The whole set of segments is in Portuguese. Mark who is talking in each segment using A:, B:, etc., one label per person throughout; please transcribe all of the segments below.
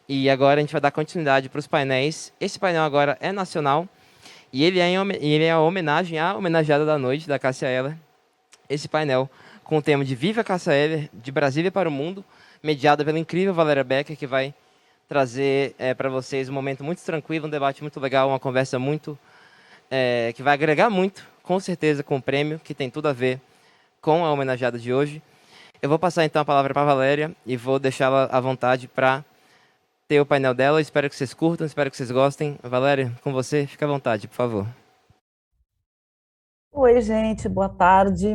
A: E agora a gente vai dar continuidade para os painéis. Esse painel agora é nacional e ele é a homenagem à homenageada da noite, da Cássia Eller. Esse painel com o tema de Viva Cássia Eller, de Brasília para o Mundo, mediado pela incrível Valéria Becker, que vai trazer para vocês um momento muito tranquilo, um debate muito legal, uma conversa muito que vai agregar muito, com certeza, com o prêmio, que tem tudo a ver com a homenageada de hoje. Eu vou passar então a palavra para a Valéria e vou deixá-la à vontade para ter o painel dela. Espero que vocês curtam, espero que vocês gostem. Valéria, com você, fica à vontade, por favor.
B: Oi, gente, boa tarde.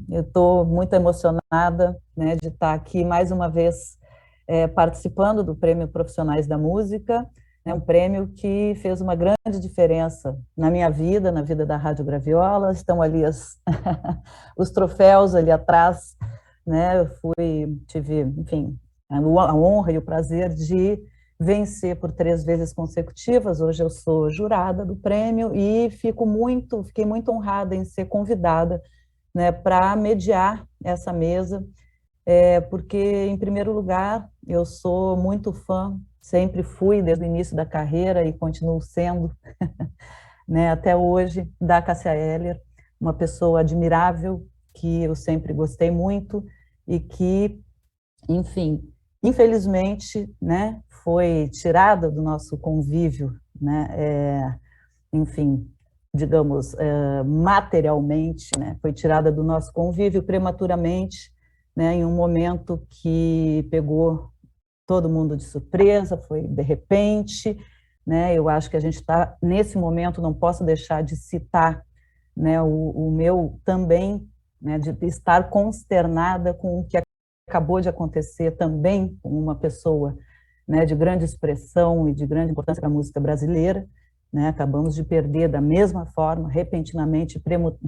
B: Eu estou muito emocionada, né, de estar aqui mais uma vez participando do Prêmio Profissionais da Música, né, um prêmio que fez uma grande diferença na minha vida, na vida da Rádio Graviola. Estão ali os troféus ali atrás, né? Tive, enfim, a honra e o prazer de vencer por 3 vezes consecutivas. Hoje eu sou jurada do prêmio e fiquei muito honrada em ser convidada, né, para mediar essa mesa, porque, em primeiro lugar, eu sou muito fã, sempre fui desde o início da carreira e continuo sendo, né, até hoje, da Cássia Eller, uma pessoa admirável, que eu sempre gostei muito e que, enfim, infelizmente, né, foi tirada do nosso convívio, né, enfim, digamos, materialmente, né, foi tirada do nosso convívio prematuramente, né, em um momento que pegou todo mundo de surpresa, foi de repente, né, eu acho que a gente está, nesse momento, não posso deixar de citar, né, o meu também, né, de estar consternada com o que acabou de acontecer também com uma pessoa, né, de grande expressão e de grande importância para a música brasileira, né, acabamos de perder da mesma forma, repentinamente,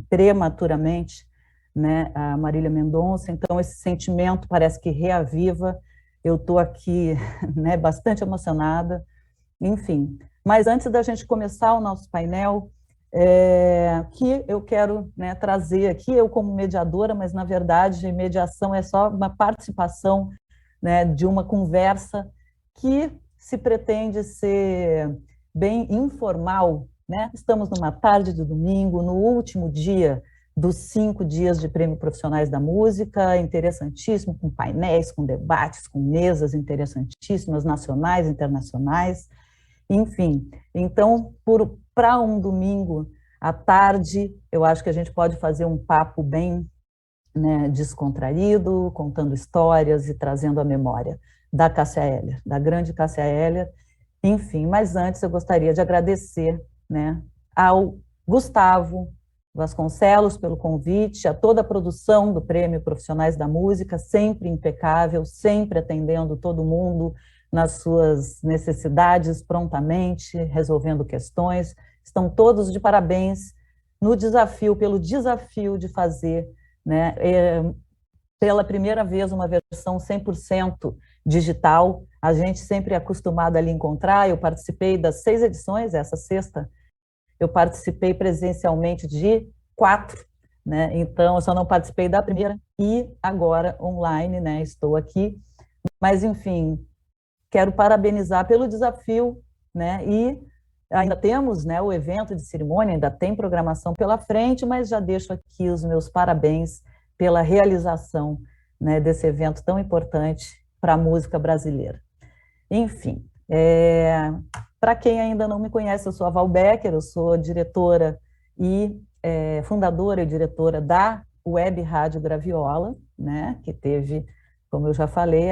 B: prematuramente, né, a Marília Mendonça. Então esse sentimento parece que reaviva. Eu estou aqui, né, bastante emocionada, enfim. Mas antes da gente começar o nosso painel, que eu quero, né, trazer aqui, eu como mediadora, mas na verdade mediação é só uma participação, né, de uma conversa que se pretende ser bem informal, né? Estamos numa tarde de domingo, no último dia dos 5 dias de Prêmio Profissionais da Música, interessantíssimo, com painéis, com debates, com mesas interessantíssimas, nacionais, internacionais, enfim. Então, para um domingo à tarde, eu acho que a gente pode fazer um papo bem, né, descontraído, contando histórias e trazendo a memória da Cássia Eller, da grande Cássia Eller. Enfim, mas antes eu gostaria de agradecer, né, ao Gustavo Vasconcelos pelo convite, a toda a produção do Prêmio Profissionais da Música, sempre impecável, sempre atendendo todo mundo nas suas necessidades prontamente, resolvendo questões. Estão todos de parabéns pelo desafio de fazer, né, pela primeira vez uma versão 100% digital. A gente sempre é acostumado a lhe encontrar. Eu participei das 6 edições, essa sexta eu participei presencialmente de 4, né? Então eu só não participei da primeira e agora online, né? Estou aqui, mas enfim, quero parabenizar pelo desafio, né? E ainda temos, né, o evento de cerimônia, ainda tem programação pela frente, mas já deixo aqui os meus parabéns pela realização, né, desse evento tão importante para a música brasileira. Enfim, para quem ainda não me conhece, eu sou a Val Becker, eu sou diretora e fundadora e diretora da Web Rádio Graviola, né, que teve, como eu já falei,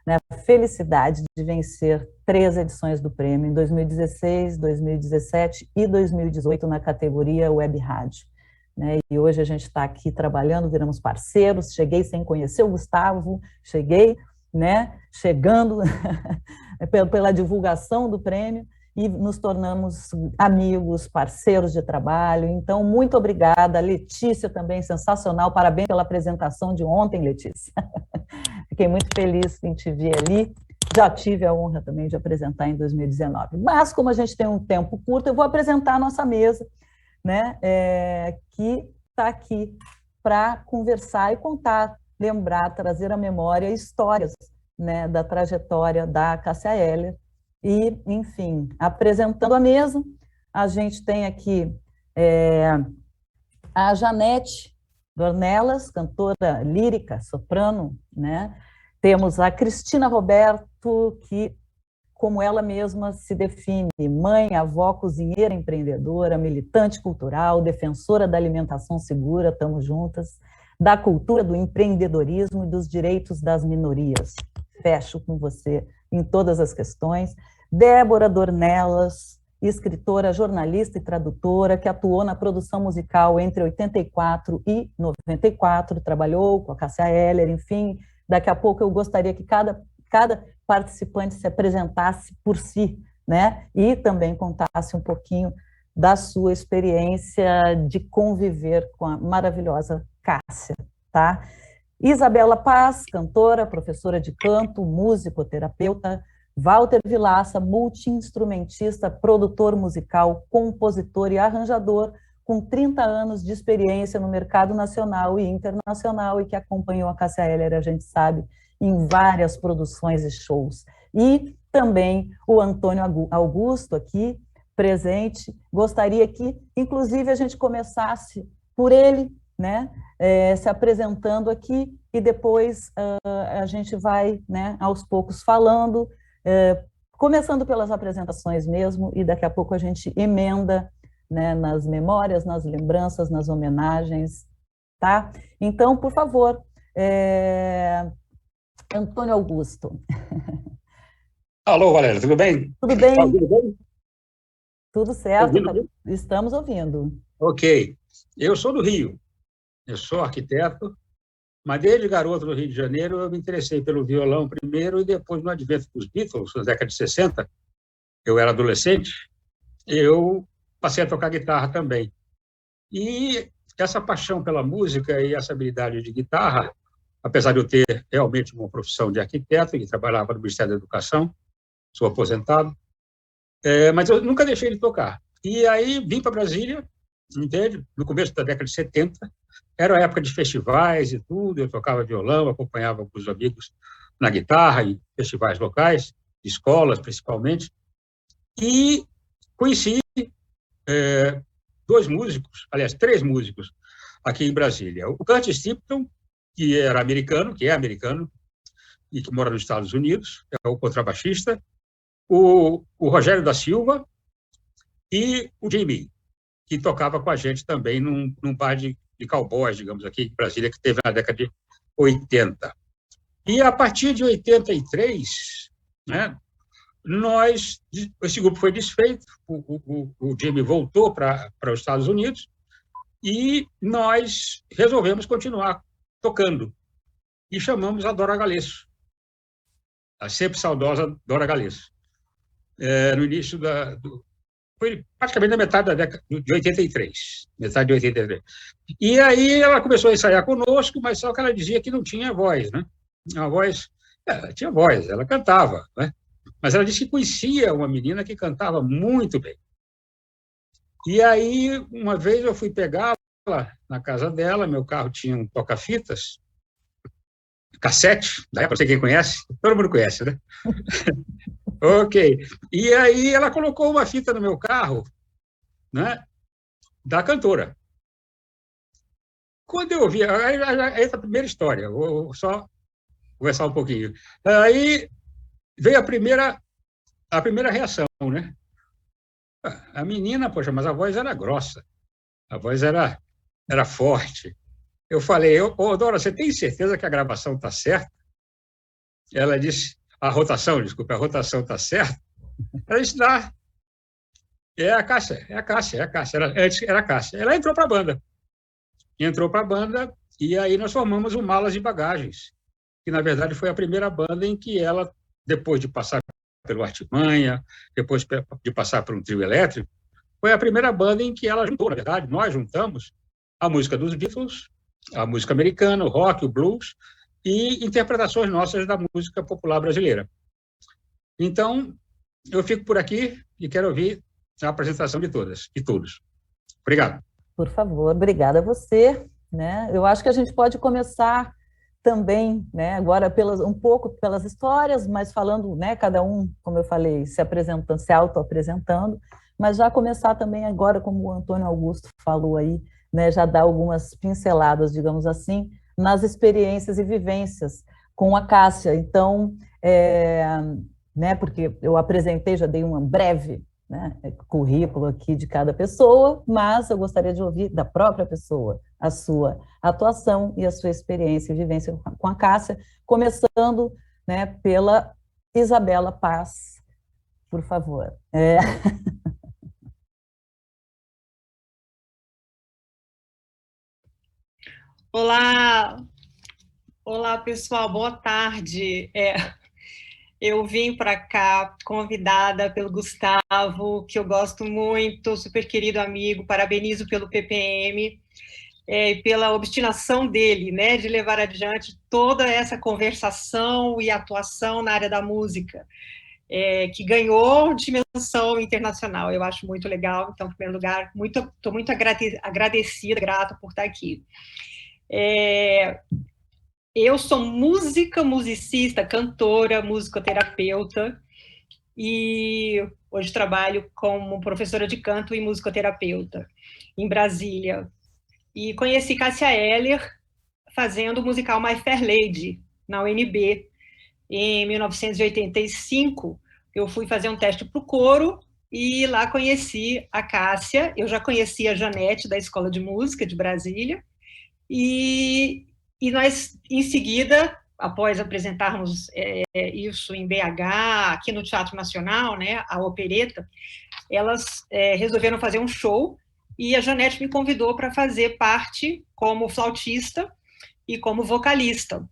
B: né, a felicidade de vencer 3 edições do prêmio, em 2016, 2017 e 2018, na categoria Web Rádio. Né, e hoje a gente está aqui trabalhando, viramos parceiros. Cheguei sem conhecer o Gustavo, cheguei, né, chegando pela divulgação do prêmio, e nos tornamos amigos, parceiros de trabalho. Então, muito obrigada. Letícia também, sensacional. Parabéns pela apresentação de ontem, Letícia. Fiquei muito feliz em te ver ali. Já tive a honra também de apresentar em 2019. Mas, como a gente tem um tempo curto, eu vou apresentar a nossa mesa, né, que está aqui para conversar e contar, lembrar, trazer à memória histórias, né, da trajetória da Cássia Eller. E, enfim, apresentando a mesa, a gente tem aqui a Janete Dornelas, cantora lírica, soprano, né? Temos a Cristina Roberto, que, como ela mesma se define, mãe, avó, cozinheira, empreendedora, militante cultural, defensora da alimentação segura, estamos juntas, da cultura do empreendedorismo e dos direitos das minorias. Fecho com você em todas as questões. Débora Dornelas, escritora, jornalista e tradutora, que atuou na produção musical entre 84 e 94, trabalhou com a Cássia Eller, enfim. Daqui a pouco eu gostaria que cada participante se apresentasse por si, né? E também contasse um pouquinho da sua experiência de conviver com a maravilhosa Cássia, tá? Isabela Paz, cantora, professora de canto, musicoterapeuta. Walter Vilaça, multi-instrumentista, produtor musical, compositor e arranjador, com 30 anos de experiência no mercado nacional e internacional e que acompanhou a Cássia Eller, a gente sabe, em várias produções e shows. E também o Antônio Augusto aqui, presente. Gostaria que, inclusive, a gente começasse por ele, né, se apresentando aqui, e depois a gente vai, né, aos poucos falando, começando pelas apresentações mesmo, e daqui a pouco a gente emenda, né, nas memórias, nas lembranças, nas homenagens, tá? Então, por favor, Antônio Augusto.
C: Alô, Valéria, tudo bem?
B: Tudo bem?
C: Tudo bem?
B: Tudo certo, estamos ouvindo.
C: Ok. Eu sou do Rio, eu sou arquiteto, mas desde garoto no Rio de Janeiro eu me interessei pelo violão primeiro e depois no advento dos Beatles, na década de 60, eu era adolescente, eu passei a tocar guitarra também. E essa paixão pela música e essa habilidade de guitarra, apesar de eu ter realmente uma profissão de arquiteto e trabalhava no Ministério da Educação, sou aposentado, mas eu nunca deixei de tocar. E aí vim para Brasília, entende? No começo da década de 70, era a época de festivais e tudo, eu tocava violão, acompanhava com os amigos na guitarra, em festivais locais, escolas principalmente, e conheci dois músicos, aliás, três músicos aqui em Brasília. O Curtis Tipton, que era americano, que é americano, e que mora nos Estados Unidos, é o contrabaixista, o Rogério da Silva e o Jimmy, que tocava com a gente também num bar de cowboys, digamos, aqui em Brasília, que teve na década de 80. E a partir de 83, né, esse grupo foi desfeito, o Jimmy voltou para os Estados Unidos e nós resolvemos continuar tocando. E chamamos a Dora Galesso, a sempre saudosa Dora Galesso. No início foi praticamente na metade da década de 83, metade de 83. E aí ela começou a ensaiar conosco, mas só que ela dizia que não tinha voz, né? A voz, ela tinha voz, ela cantava, né? Mas ela disse que conhecia uma menina que cantava muito bem. E aí, uma vez eu fui pegá-la na casa dela, meu carro tinha um toca-fitas, cassete, da época, não sei quem conhece, todo mundo conhece, né? Ok. E aí ela colocou uma fita no meu carro, né, da cantora. Quando eu ouvi, aí é a primeira história, vou só conversar um pouquinho. Aí veio a primeira reação, né? A menina, poxa, mas a voz era grossa, a voz era forte. Eu falei, Dora, você tem certeza que a gravação está certa? Ela disse, a rotação está certa? Ela disse, é a Cássia. Antes era a Cássia. Ela entrou para a banda, e aí nós formamos o Malas e Bagagens, que, na verdade, foi a primeira banda em que ela, depois de passar pelo Artimanha, depois de passar por um trio elétrico, foi a primeira banda em que ela juntou, na verdade, nós juntamos a música dos Beatles, a música americana, o rock, o blues, e interpretações nossas da música popular brasileira. Então, eu fico por aqui e quero ouvir a apresentação de todas e todos. Obrigado.
B: Por favor, obrigada a você, né? Eu acho que a gente pode começar também, né, agora um pouco pelas histórias, mas falando, né, cada um, como eu falei, se apresentando, se auto-apresentando, mas já começar também agora, como o Antônio Augusto falou aí, né, já dar algumas pinceladas, digamos assim, nas experiências e vivências com a Cássia. Então, né, porque eu apresentei, já dei uma breve, né, currículo aqui de cada pessoa, mas eu gostaria de ouvir da própria pessoa a sua atuação e a sua experiência e vivência com a Cássia, começando, né, pela Isabela Paz, por favor.
D: Olá, olá pessoal, boa tarde. Eu vim para cá convidada pelo Gustavo, que eu gosto muito, super querido amigo, parabenizo pelo PPM e pela obstinação dele, né, de levar adiante toda essa conversação e atuação na área da música, que ganhou dimensão internacional. Eu acho muito legal. Então, em primeiro lugar, estou muito agradecida, grata por estar aqui. Eu sou musicista, cantora, musicoterapeuta, e hoje trabalho como professora de canto e musicoterapeuta em Brasília. E conheci Cássia Eller fazendo o musical My Fair Lady, na UNB. Em 1985, eu fui fazer um teste para o coro, e lá conheci a Cássia. Eu já conhecia a Janete, da Escola de Música de Brasília, e nós, em seguida, após apresentarmos isso em BH, aqui no Teatro Nacional, né, a opereta, elas resolveram fazer um show, e a Janete me convidou para fazer parte como flautista e como vocalista.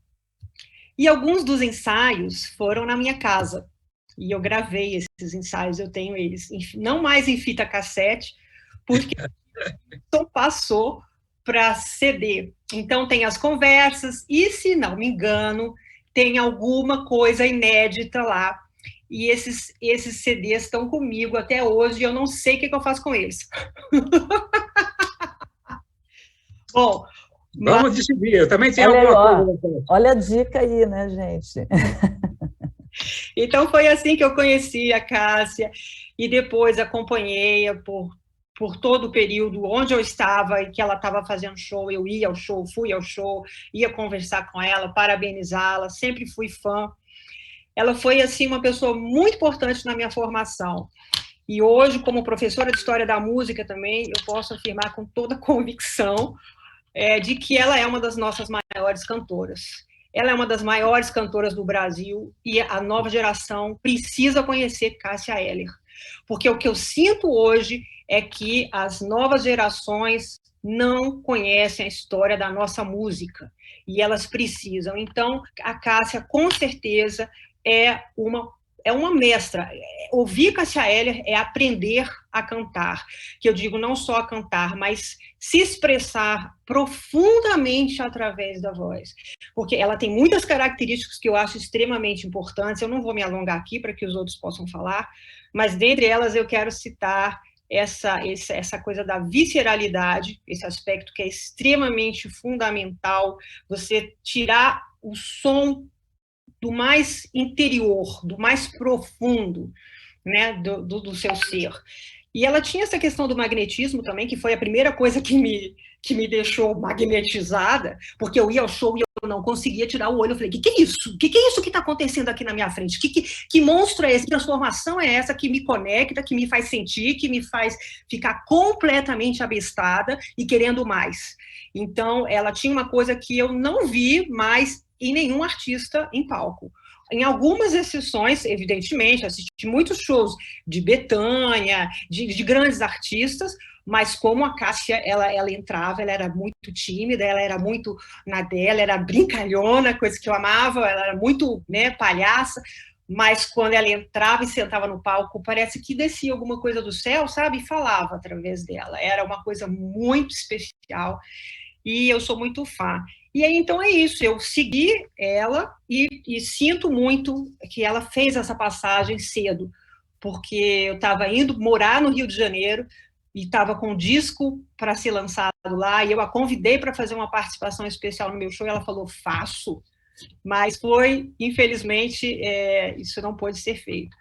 D: E alguns dos ensaios foram na minha casa, e eu gravei esses ensaios, eu tenho eles, não mais em fita cassete, porque então passou para CD. Então tem as conversas, e se não me engano, tem alguma coisa inédita lá. E esses CDs estão comigo até hoje, e eu não sei o que eu faço com eles. Bom,
C: vamos decidir. Eu também tenho
B: olha
C: alguma
B: aí,
C: coisa.
B: Olha a dica aí, né, gente?
D: Então foi assim que eu conheci a Cássia, e depois acompanhei-a por todo o período onde eu estava e que ela estava fazendo show. Eu ia ao show, fui ao show, ia conversar com ela, parabenizá-la, sempre fui fã. Ela foi, assim, uma pessoa muito importante na minha formação. E hoje, como professora de História da Música também, eu posso afirmar com toda convicção de que ela é uma das nossas maiores cantoras. Ela é uma das maiores cantoras do Brasil, e a nova geração precisa conhecer Cássia Eller, porque o que eu sinto hoje é que as novas gerações não conhecem a história da nossa música, e elas precisam. Então, a Cássia, com certeza, é uma mestra. Ouvir Cássia Eller é aprender a cantar, que eu digo não só a cantar, mas se expressar profundamente através da voz, porque ela tem muitas características que eu acho extremamente importantes. Eu não vou me alongar aqui para que os outros possam falar, mas dentre elas eu quero citar essa coisa da visceralidade, esse aspecto que é extremamente fundamental, você tirar o som do mais interior, do mais profundo, né, do seu ser. E ela tinha essa questão do magnetismo também, que foi a primeira coisa que me deixou magnetizada, porque eu ia ao show e eu não conseguia tirar o olho. Eu falei, o que é isso? O que é isso que está acontecendo aqui na minha frente? Que monstro é esse? Que transformação é essa que me conecta, que me faz sentir, que me faz ficar completamente abestada e querendo mais? Então, ela tinha uma coisa que eu não vi mais em nenhum artista em palco. Em algumas exceções, evidentemente, assisti muitos shows de Bethânia, de grandes artistas, mas como a Cássia, ela entrava, ela era muito tímida, ela era muito na dela, era brincalhona, coisa que eu amava, ela era muito, né, palhaça, mas quando ela entrava e sentava no palco, parece que descia alguma coisa do céu, sabe, e falava através dela. Era uma coisa muito especial, e eu sou muito fã. E aí, então, é isso, eu segui ela e sinto muito que ela fez essa passagem cedo, porque eu estava indo morar no Rio de Janeiro e estava com um disco para ser lançado lá, e eu a convidei para fazer uma participação especial no meu show, e ela falou, faço, mas foi, infelizmente, isso não pôde ser feito.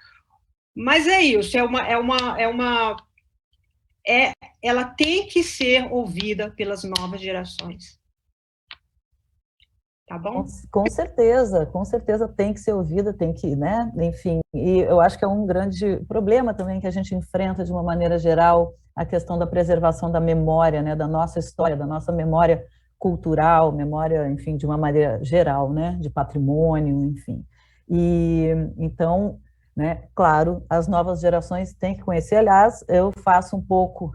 D: Mas é isso, ela tem que ser ouvida pelas novas gerações. Tá bom?
B: Com certeza tem que ser ouvida, tem que, né? Enfim, e eu acho que é um grande problema também que a gente enfrenta de uma maneira geral, a questão da preservação da memória, né? Da nossa história, da nossa memória cultural, memória, enfim, de uma maneira geral, né? De patrimônio, enfim. E então, né? Claro, as novas gerações têm que conhecer. Aliás, eu faço um pouco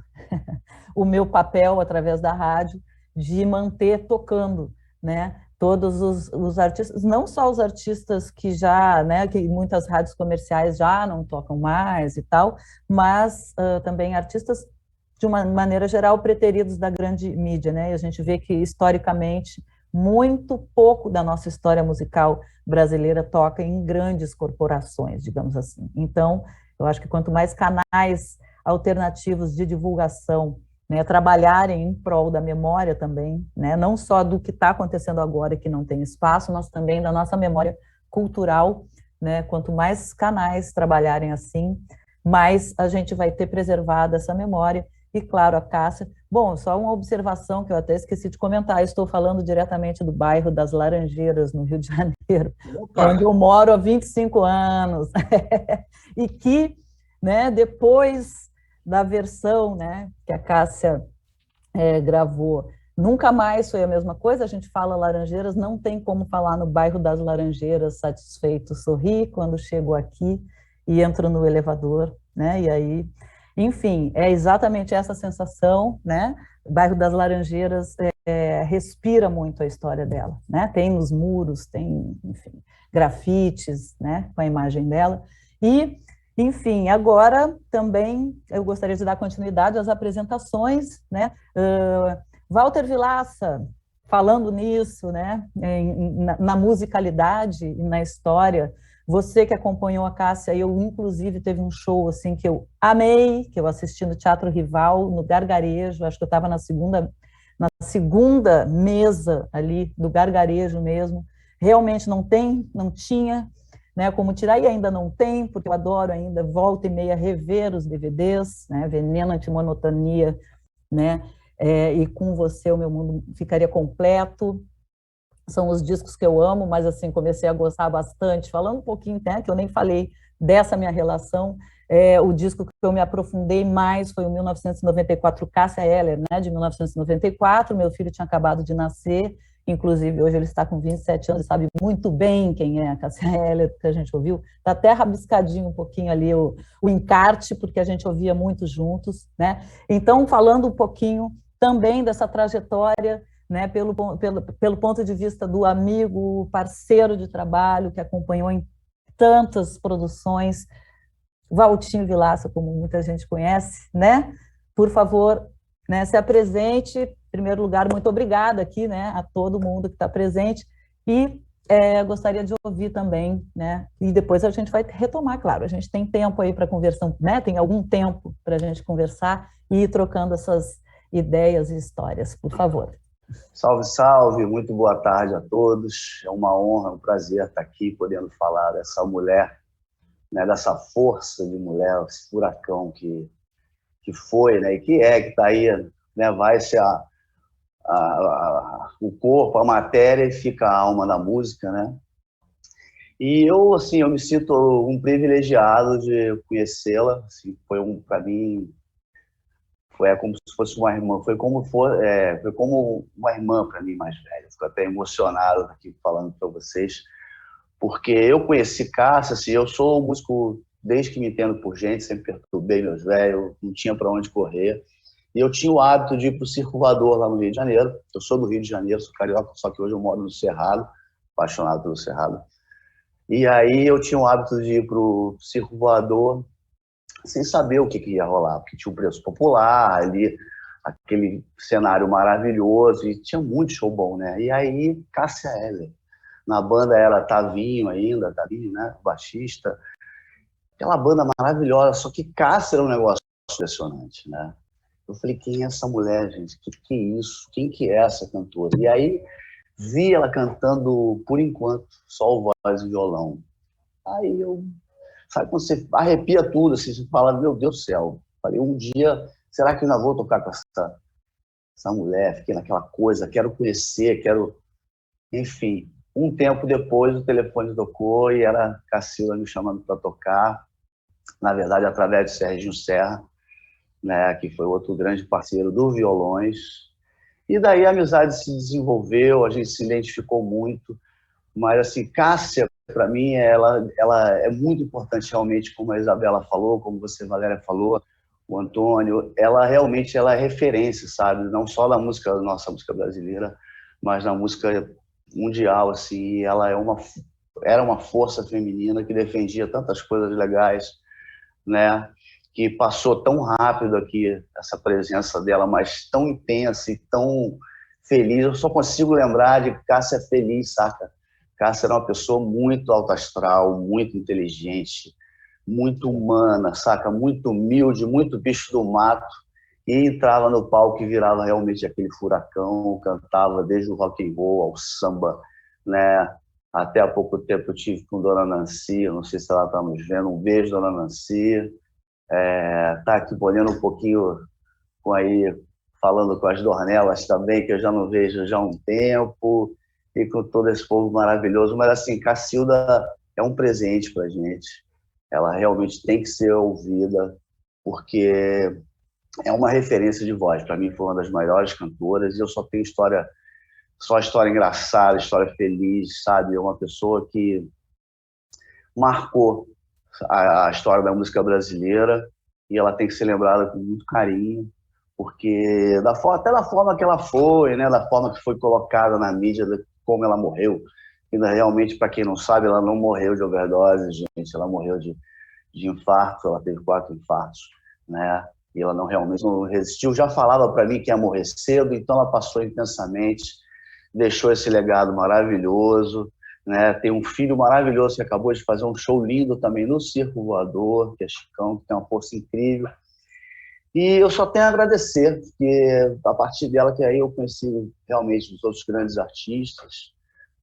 B: o meu papel através da rádio de manter tocando, né? Todos os artistas, não só os artistas que já, né, que muitas rádios comerciais já não tocam mais e tal, mas também artistas, de uma maneira geral, preteridos da grande mídia, né, e a gente vê que, historicamente, muito pouco da nossa história musical brasileira toca em grandes corporações, digamos assim. Então, eu acho que quanto mais canais alternativos de divulgação, né, trabalharem em prol da memória também, né, não só do que está acontecendo agora que não tem espaço, mas também da nossa memória cultural, né, quanto mais canais trabalharem assim, mais a gente vai ter preservado essa memória. E claro, a Cássia, bom, só uma observação que eu até esqueci de comentar, eu estou falando diretamente do bairro das Laranjeiras, no Rio de Janeiro, onde eu moro há 25 anos, e que, né, depois da versão, né, que a Cássia gravou, nunca mais foi a mesma coisa. A gente fala Laranjeiras, não tem como falar no bairro das Laranjeiras satisfeito, sorri quando chego aqui e entro no elevador, né, e aí, enfim, é exatamente essa sensação, né, o bairro das Laranjeiras respira muito a história dela, né, tem nos muros, tem, enfim, grafites, né, com a imagem dela, e enfim, agora também eu gostaria de dar continuidade às apresentações, né? Walter Vilaça, falando nisso, né? Na musicalidade e na história, você que acompanhou a Cássia, eu inclusive teve um show assim que eu amei, que eu assisti no Teatro Rival, no Gargarejo, acho que eu estava na segunda mesa ali do Gargarejo mesmo, realmente não tinha, né, como tirar, e ainda não tem, porque eu adoro ainda, volta e meia, rever os DVDs, né, Veneno, Antimonotonia, né, e Com Você o Meu Mundo Ficaria Completo, são os discos que eu amo, mas assim, comecei a gostar bastante, falando um pouquinho, né, que eu nem falei dessa minha relação, o disco que eu me aprofundei mais foi o 1994, Cássia Eller, né, de 1994, meu filho tinha acabado de nascer, inclusive hoje ele está com 27 anos e sabe muito bem quem é a Cássia Eller, que a gente ouviu, está até rabiscadinho um pouquinho ali o encarte, porque a gente ouvia muito juntos, né? Então, falando um pouquinho também dessa trajetória, né, pelo ponto de vista do amigo, parceiro de trabalho, que acompanhou em tantas produções, Valtinho Vilaça, como muita gente conhece, né? Por favor, né, se apresente. Em primeiro lugar, muito obrigada aqui, né, a todo mundo que está presente, e gostaria de ouvir também, né, e depois a gente vai retomar, claro, a gente tem tempo aí para conversar, né, tem algum tempo para a gente conversar e ir trocando essas ideias e histórias, por favor.
E: Salve, salve, muito boa tarde a todos, é uma honra, um prazer estar aqui podendo falar dessa mulher, né, dessa força de mulher, esse furacão que foi, né, e que está aí, né, vai ser o corpo, a matéria, e fica a alma da música, né? E eu, assim, eu me sinto um privilegiado de conhecê-la, assim, para mim, foi como se fosse uma irmã, foi como uma irmã para mim mais velha. Fico até emocionado aqui falando para vocês, porque eu conheci Cássia, assim, eu sou músico desde que me entendo por gente, sempre perturbei meus velhos, não tinha para onde correr. E eu tinha o hábito de ir para o Circo Voador lá no Rio de Janeiro. Eu sou do Rio de Janeiro, sou carioca, só que hoje eu moro no Cerrado, apaixonado pelo Cerrado. E aí eu tinha o hábito de ir para o Circo Voador sem saber o que ia rolar, porque tinha um preço popular ali, aquele cenário maravilhoso, e tinha muito show bom, né? E aí, Cássia Eller, na banda era Tavinho, né? Baixista. Aquela banda maravilhosa, só que Cássia era um negócio impressionante, né? Eu falei, quem é essa mulher, gente? Que é isso? Quem que é essa cantora? E aí vi ela cantando, por enquanto, só o voz e violão. Aí eu, sabe quando você arrepia tudo, assim, você fala, meu Deus do céu. Falei, um dia, será que eu ainda vou tocar com essa mulher? Fiquei naquela coisa, quero conhecer, quero... Enfim, um tempo depois o telefone tocou e era Cacilda me chamando para tocar, na verdade, através de Serginho Serra, né, que foi outro grande parceiro do Violões. E daí a amizade se desenvolveu, a gente se identificou muito. Mas, assim, Cássia, para mim, ela é muito importante realmente, como a Isabela falou, como você, Valéria, falou, o Antônio, ela realmente ela é referência, sabe? Não só da música, da nossa música brasileira, mas na música mundial, assim. Ela era uma força feminina que defendia tantas coisas legais, né? Que passou tão rápido aqui, essa presença dela, mas tão intensa e tão feliz. Eu só consigo lembrar de Cássia feliz, saca? Cássia era uma pessoa muito alto astral, muito inteligente, muito humana, saca? Muito humilde, muito bicho do mato. E entrava no palco e virava realmente aquele furacão, cantava desde o rock and roll ao samba, né? Até há pouco tempo eu tive com Dona Nancy, eu não sei se ela está nos vendo, um beijo, Dona Nancy. Tá aqui olhando um pouquinho com aí, falando com as Dornelas também, que eu já não vejo já há um tempo, e com todo esse povo maravilhoso. Mas, assim, Cacilda é um presente para a gente. Ela realmente tem que ser ouvida, porque é uma referência de voz. Para mim, foi uma das maiores cantoras, e eu só tenho história engraçada, história feliz, sabe? É uma pessoa que marcou a história da música brasileira, e ela tem que ser lembrada com muito carinho, porque até da forma que ela foi, né, da forma que foi colocada na mídia, como ela morreu. E realmente, para quem não sabe, ela não morreu de overdose, gente, ela morreu de infarto, ela teve 4 infartos, né? E ela realmente não resistiu, já falava para mim que ia morrer cedo, então ela passou intensamente, deixou esse legado maravilhoso, né? Tem um filho maravilhoso que acabou de fazer um show lindo também no Circo Voador, que é Chicão, que tem uma força incrível. E eu só tenho a agradecer, porque a partir dela que aí eu conheci realmente os outros grandes artistas,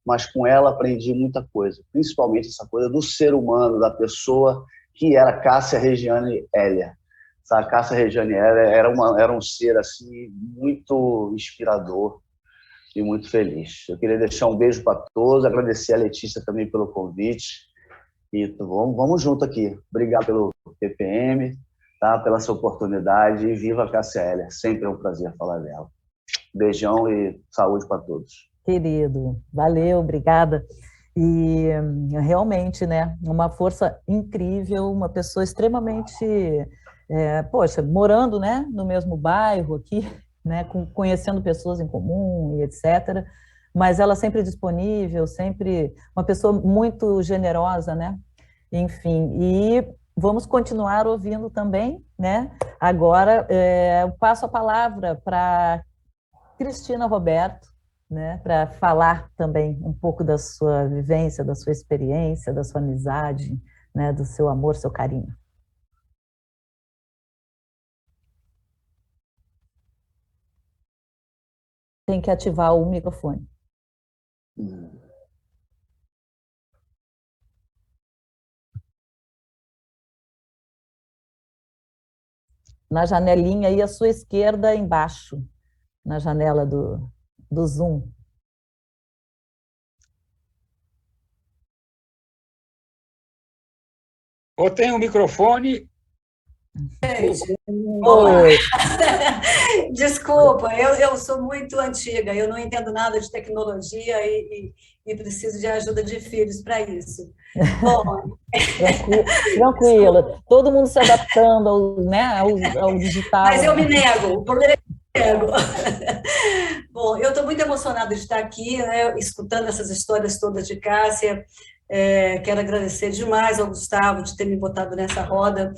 E: mas com ela aprendi muita coisa, principalmente essa coisa do ser humano, da pessoa que era Cássia Regiane Hélia. A Cássia Regiane Hélia era um ser assim, muito inspirador e muito feliz. Eu queria deixar um beijo para todos, agradecer a Letícia também pelo convite, e vamos junto aqui. Obrigado pelo PPM, tá? Pela sua oportunidade, e viva a Cássia Hélia, sempre é um prazer falar dela. Beijão e saúde para todos.
B: Querido, valeu, obrigada. E realmente, né, uma força incrível, uma pessoa extremamente, poxa, morando, né, no mesmo bairro aqui, né, conhecendo pessoas em comum e etc., mas ela sempre disponível, sempre uma pessoa muito generosa, né, enfim, e vamos continuar ouvindo também, né, agora eu passo a palavra para Cristina Roberto, né, para falar também um pouco da sua vivência, da sua experiência, da sua amizade, né, do seu amor, seu carinho. Tem que ativar o microfone. Na janelinha aí à sua esquerda, embaixo, na janela do Zoom.
C: Ou tem um microfone...
F: Gente, oi. Desculpa, eu sou muito antiga, eu não entendo nada de tecnologia e preciso de ajuda de filhos para isso. Bom,
B: tranquila, todo mundo se adaptando ao digital.
F: Mas eu me nego, o problema é que eu me nego. Bom, eu estou muito emocionada de estar aqui, né, escutando essas histórias todas de Cássia. Quero agradecer demais ao Gustavo de ter me botado nessa roda,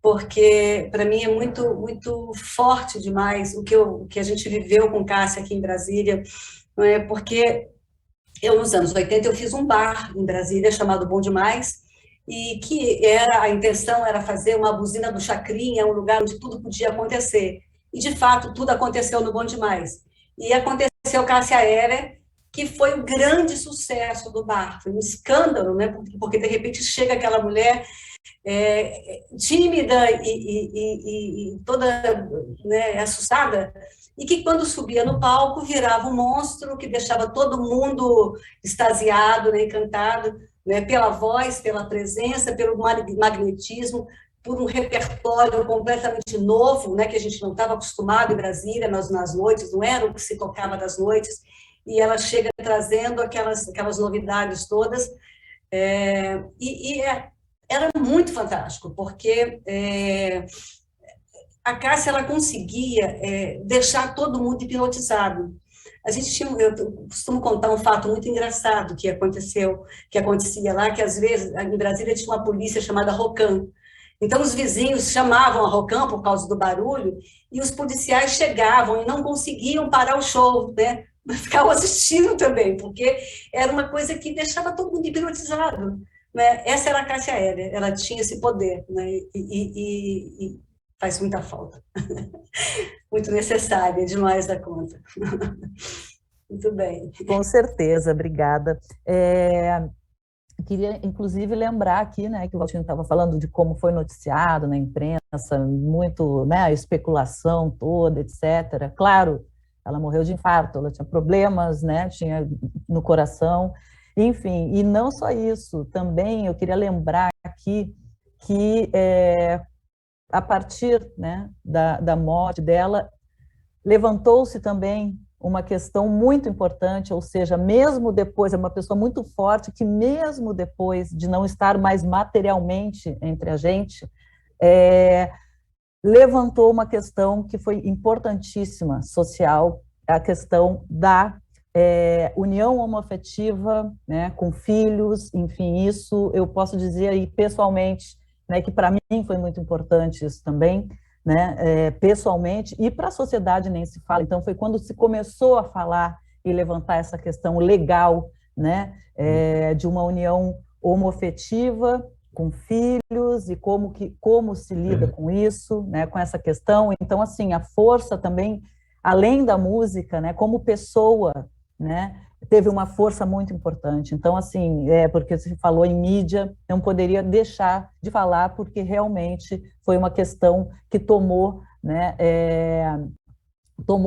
F: porque para mim é muito, muito forte demais o que a gente viveu com Cássia aqui em Brasília, não é? Porque eu, nos anos 80, eu fiz um bar em Brasília chamado Bom Demais, e que a intenção era fazer uma buzina do Chacrinha, um lugar onde tudo podia acontecer. e, de fato, tudo aconteceu no Bom Demais. E aconteceu Cássia Eller, que foi um grande sucesso do bar, foi um escândalo, né? Porque, de repente, chega aquela mulher tímida e toda, né, assustada, e que, quando subia no palco, virava um monstro que deixava todo mundo extasiado, né, encantado, né, pela voz, pela presença, pelo magnetismo, por um repertório completamente novo, né, que a gente não estava acostumado em Brasília, nas noites, não era o que se tocava nas noites, e ela chega trazendo aquelas novidades todas, era muito fantástico, porque a Cássia, ela conseguia deixar todo mundo hipnotizado. A gente eu costumo contar um fato muito engraçado que acontecia lá, que às vezes em Brasília tinha uma polícia chamada Rocan. Então os vizinhos chamavam a Rocan por causa do barulho e os policiais chegavam e não conseguiam parar o show, né? Ficavam assistindo também, porque era uma coisa que deixava todo mundo hipnotizado, né? Essa era a Cássia Eller, ela tinha esse poder, né? E faz muita falta. Muito necessária, demais da conta. Muito bem.
B: Com certeza, obrigada. Queria, inclusive, lembrar aqui, né, que o Valtinho estava falando de como foi noticiado na imprensa, muito, né, a especulação toda, etc. Claro, ela morreu de infarto, ela tinha problemas, né, tinha no coração, enfim, e não só isso, também eu queria lembrar aqui que a partir, né, da morte dela, levantou-se também uma questão muito importante, ou seja, mesmo depois, é uma pessoa muito forte, que mesmo depois de não estar mais materialmente entre a gente, levantou uma questão que foi importantíssima, social, a questão da união homoafetiva, né, com filhos, enfim, isso eu posso dizer aí pessoalmente, né, que para mim foi muito importante isso também, né, pessoalmente, e para a sociedade nem se fala. Então foi quando se começou a falar e levantar essa questão legal, né, de uma união homoafetiva com filhos e como se lida com isso, né, com essa questão. Então, assim, a força também, além da música, né, como pessoa, né, teve uma força muito importante. Então, assim, porque você falou em mídia, não poderia deixar de falar, porque realmente foi uma questão que tomou, né,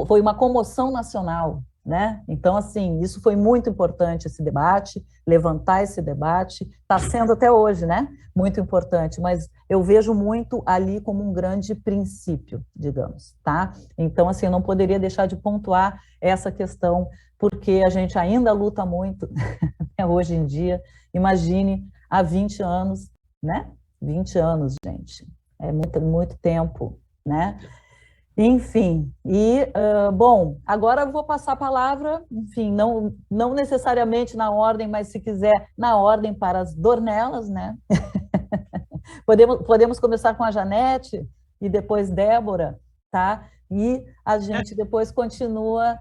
B: foi uma comoção nacional, né? Então, assim, isso foi muito importante, esse debate, levantar esse debate, está sendo até hoje, né? Muito importante, mas eu vejo muito ali como um grande princípio, digamos, tá? Então, assim, eu não poderia deixar de pontuar essa questão, porque a gente ainda luta muito, né, hoje em dia. Imagine há 20 anos, né? 20 anos, gente, é muito, muito tempo, né? Enfim, bom, agora eu vou passar a palavra, enfim, não necessariamente na ordem, mas se quiser, na ordem para as Dornelas, né? Podemos começar com a Janete e depois Débora, tá? E a gente depois continua,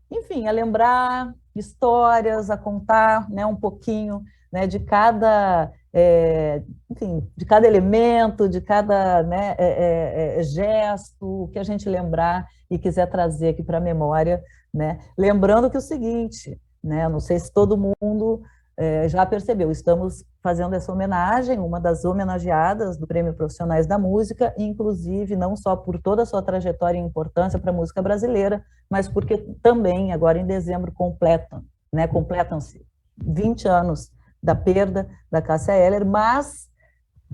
B: enfim, a lembrar histórias, a contar, né, um pouquinho, né, de cada, enfim, de cada elemento, de cada, né, gesto que a gente lembrar e quiser trazer aqui para a memória, né? Lembrando que o seguinte, né, não sei se todo mundo já percebeu, estamos fazendo essa homenagem, uma das homenageadas do Prêmio Profissionais da Música, inclusive não só por toda a sua trajetória e importância para a música brasileira, mas porque também, agora em dezembro, completam-se 20 anos da perda da Cássia Eller, mas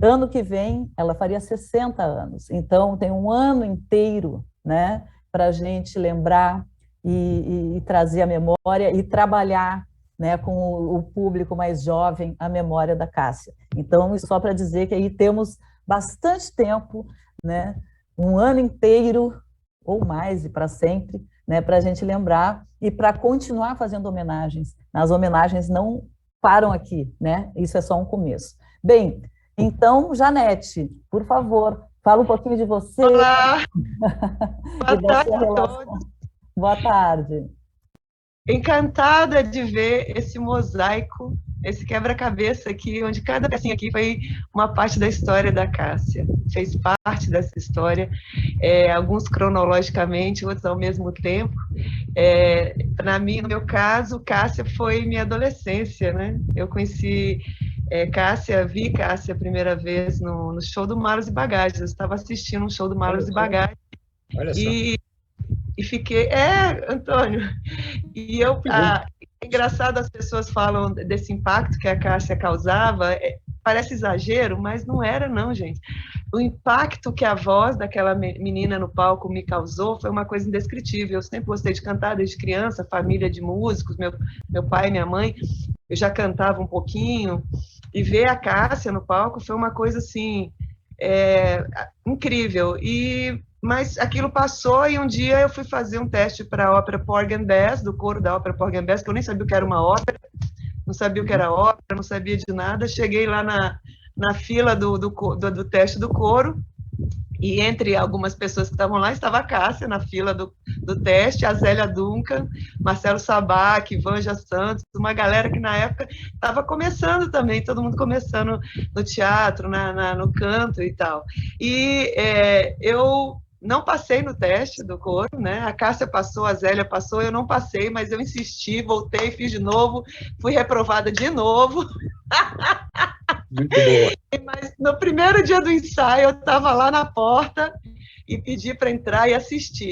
B: ano que vem ela faria 60 anos, então tem um ano inteiro, né, para a gente lembrar e trazer a memória e trabalhar, né, com o público mais jovem a memória da Cássia. Então, só para dizer que aí temos bastante tempo, né, um ano inteiro ou mais e para sempre, né, para a gente lembrar e para continuar fazendo homenagens. As homenagens não param aqui, né? Isso é só um começo. Bem, então, Janete, por favor, fala um pouquinho de você.
G: Olá!
B: Boa tarde a todos. Boa tarde.
G: Encantada de ver esse mosaico esse quebra-cabeça aqui, onde cada pecinha aqui foi uma parte da história da Cássia, fez parte dessa história, alguns cronologicamente, outros ao mesmo tempo. No meu caso, Cássia foi minha adolescência, né? Eu conheci vi Cássia a primeira vez no show do Malas e Bagagens. Eu estava assistindo um show do Malas e Bagagens.
C: Olha só.
G: E fiquei, Antônio, e é engraçado, as pessoas falam desse impacto que a Cássia causava, parece exagero, mas não era não, gente. O impacto que a voz daquela menina no palco me causou foi uma coisa indescritível. Eu sempre gostei de cantar desde criança, família de músicos, meu pai e minha mãe, eu já cantava um pouquinho, e ver a Cássia no palco foi uma coisa assim, incrível. Mas aquilo passou e um dia eu fui fazer um teste para a ópera Porgy and Bess, do coro da ópera Porgy and Bess, que eu nem sabia o que era uma ópera, não sabia o que era ópera, não sabia de nada. Cheguei lá na fila do teste do coro, e entre algumas pessoas que estavam lá, estava a Cássia na fila do teste, a Zélia Duncan, Marcelo Sabac, Vanja Santos, uma galera que na época estava começando também, todo mundo começando no teatro, no canto e tal. E eu não passei no teste do coro, né? A Cássia passou, a Zélia passou, eu não passei, mas eu insisti, voltei, fiz de novo, fui reprovada de novo.
C: Muito boa.
G: Mas no primeiro dia do ensaio, eu estava lá na porta e pedi para entrar e assistir.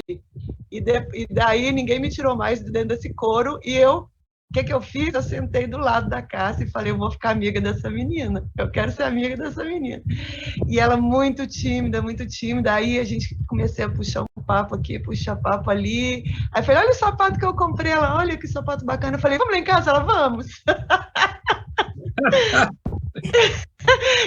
G: E daí ninguém me tirou mais de dentro desse coro, e o que eu fiz? Eu sentei do lado da Cássia e falei, eu vou ficar amiga dessa menina, eu quero ser amiga dessa menina. E ela muito tímida, aí a gente comecei a puxar um papo aqui, puxar papo ali, aí eu falei, olha o sapato que eu comprei, ela, olha que sapato bacana, eu falei, vamos lá em casa? Ela, vamos.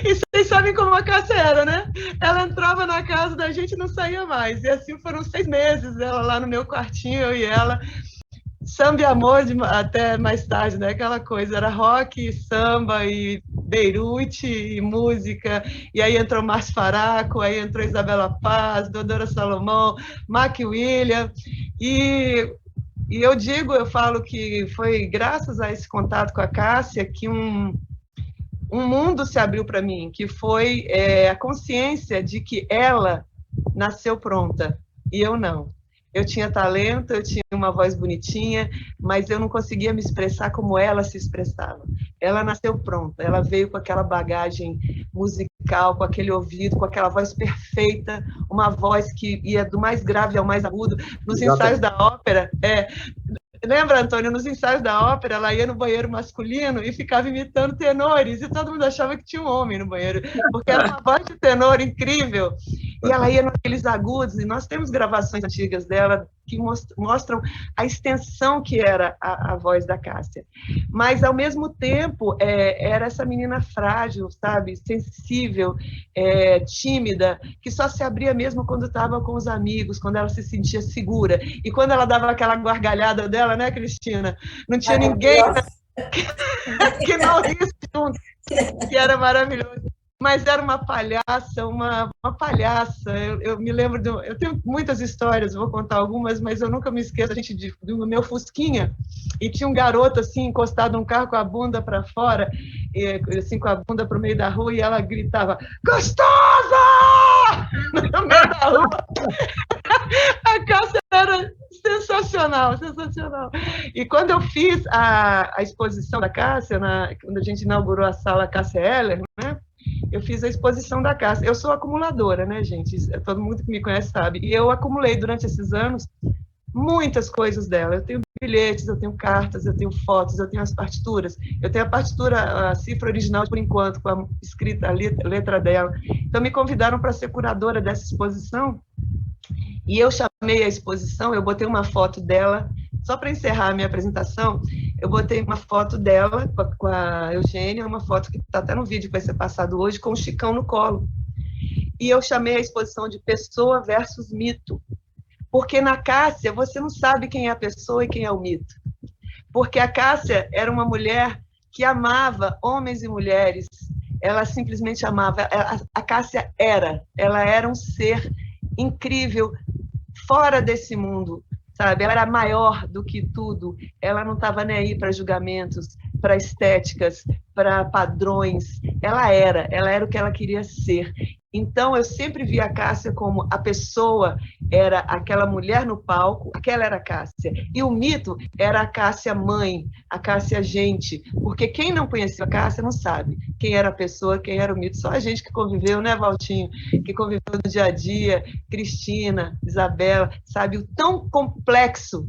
G: E vocês sabem como a Cássia era, né? Ela entrava na casa da gente e não saía mais, e assim foram 6 meses, ela lá no meu quartinho, eu e ela, samba e amor até mais tarde, né? Aquela coisa, era rock, samba e Beirute e música, e aí entrou Márcio Faraco, aí entrou Isabela Paz, Dodora Salomão, Mac William, e eu falo que foi graças a esse contato com a Cássia que um mundo se abriu para mim, que foi a consciência de que ela nasceu pronta, e eu não. Eu tinha talento, eu tinha uma voz bonitinha, mas eu não conseguia me expressar como ela se expressava. Ela nasceu pronta, ela veio com aquela bagagem musical, com aquele ouvido, com aquela voz perfeita, uma voz que ia do mais grave ao mais agudo. Nos ensaios da ópera, lembra, Antônio, nos ensaios da ópera, ela ia no banheiro masculino e ficava imitando tenores, e todo mundo achava que tinha um homem no banheiro, porque era uma voz de tenor incrível, e ela ia naqueles agudos, e nós temos gravações antigas dela que mostram a extensão que era a voz da Cássia. Mas, ao mesmo tempo, era essa menina frágil, sabe? Sensível, tímida, que só se abria mesmo quando estava com os amigos, quando ela se sentia segura. E quando ela dava aquela gargalhada dela, né, Cristina? Não tinha ninguém que não risse junto, que era maravilhoso. Mas era uma palhaça, uma palhaça. Eu me lembro, eu tenho muitas histórias, vou contar algumas, mas eu nunca me esqueço do meu Fusquinha, e tinha um garoto assim, encostado num carro com a bunda para fora, assim, com a bunda para o meio da rua, e ela gritava, gostosa! No meio da rua. A Cássia era sensacional, sensacional. E quando eu fiz a exposição da Cássia, quando a gente inaugurou a sala Cássia Eller, né? Eu fiz a exposição da Cássia. Eu sou acumuladora, né, gente? Todo mundo que me conhece sabe. E eu acumulei durante esses anos muitas coisas dela. Eu tenho bilhetes, eu tenho cartas, eu tenho fotos, eu tenho as partituras. Eu tenho a partitura, a cifra original, por enquanto, com a escrita, a letra dela. Então, me convidaram para ser curadora dessa exposição. E eu chamei a exposição, eu botei uma foto dela, só para encerrar a minha apresentação, eu botei uma foto dela com a Eugênia, uma foto que está até no vídeo que vai ser passado hoje, com o Chicão no colo. E eu chamei a exposição de Pessoa versus Mito, porque na Cássia você não sabe quem é a pessoa e quem é o mito. Porque a Cássia era uma mulher que amava homens e mulheres, ela simplesmente amava. A Cássia ela era um ser incrível, fora desse mundo, sabe? Ela era maior do que tudo, ela não estava nem aí para julgamentos, para estéticas, para padrões. Ela era o que ela queria ser. Então, eu sempre vi a Cássia como a pessoa, era aquela mulher no palco, aquela era a Cássia. E o mito era a Cássia mãe, a Cássia gente, porque quem não conhecia a Cássia não sabe quem era a pessoa, quem era o mito. Só a gente que conviveu, né, Valtinho? Que conviveu no dia a dia, Cristina, Isabela, sabe o tão complexa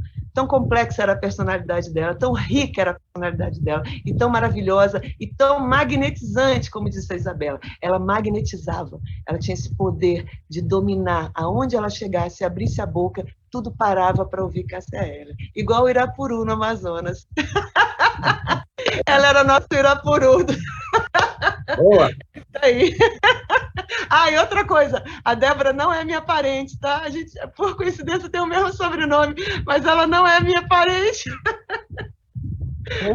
G: era a personalidade dela, tão rica era a personalidade dela, e tão maravilhosa, e tão magnetizante, como disse a Isabela. Ela magnetizava, ela tinha esse poder de dominar. Aonde ela chegasse, abrisse a boca, tudo parava para ouvir Cássia Eller. Igual o Irapuru, no Amazonas. Ela era nosso Irapuru.
C: Boa!
G: Aí. E outra coisa, a Débora não é minha parente, tá? A gente, por coincidência, tem o mesmo sobrenome, mas ela não é minha parente.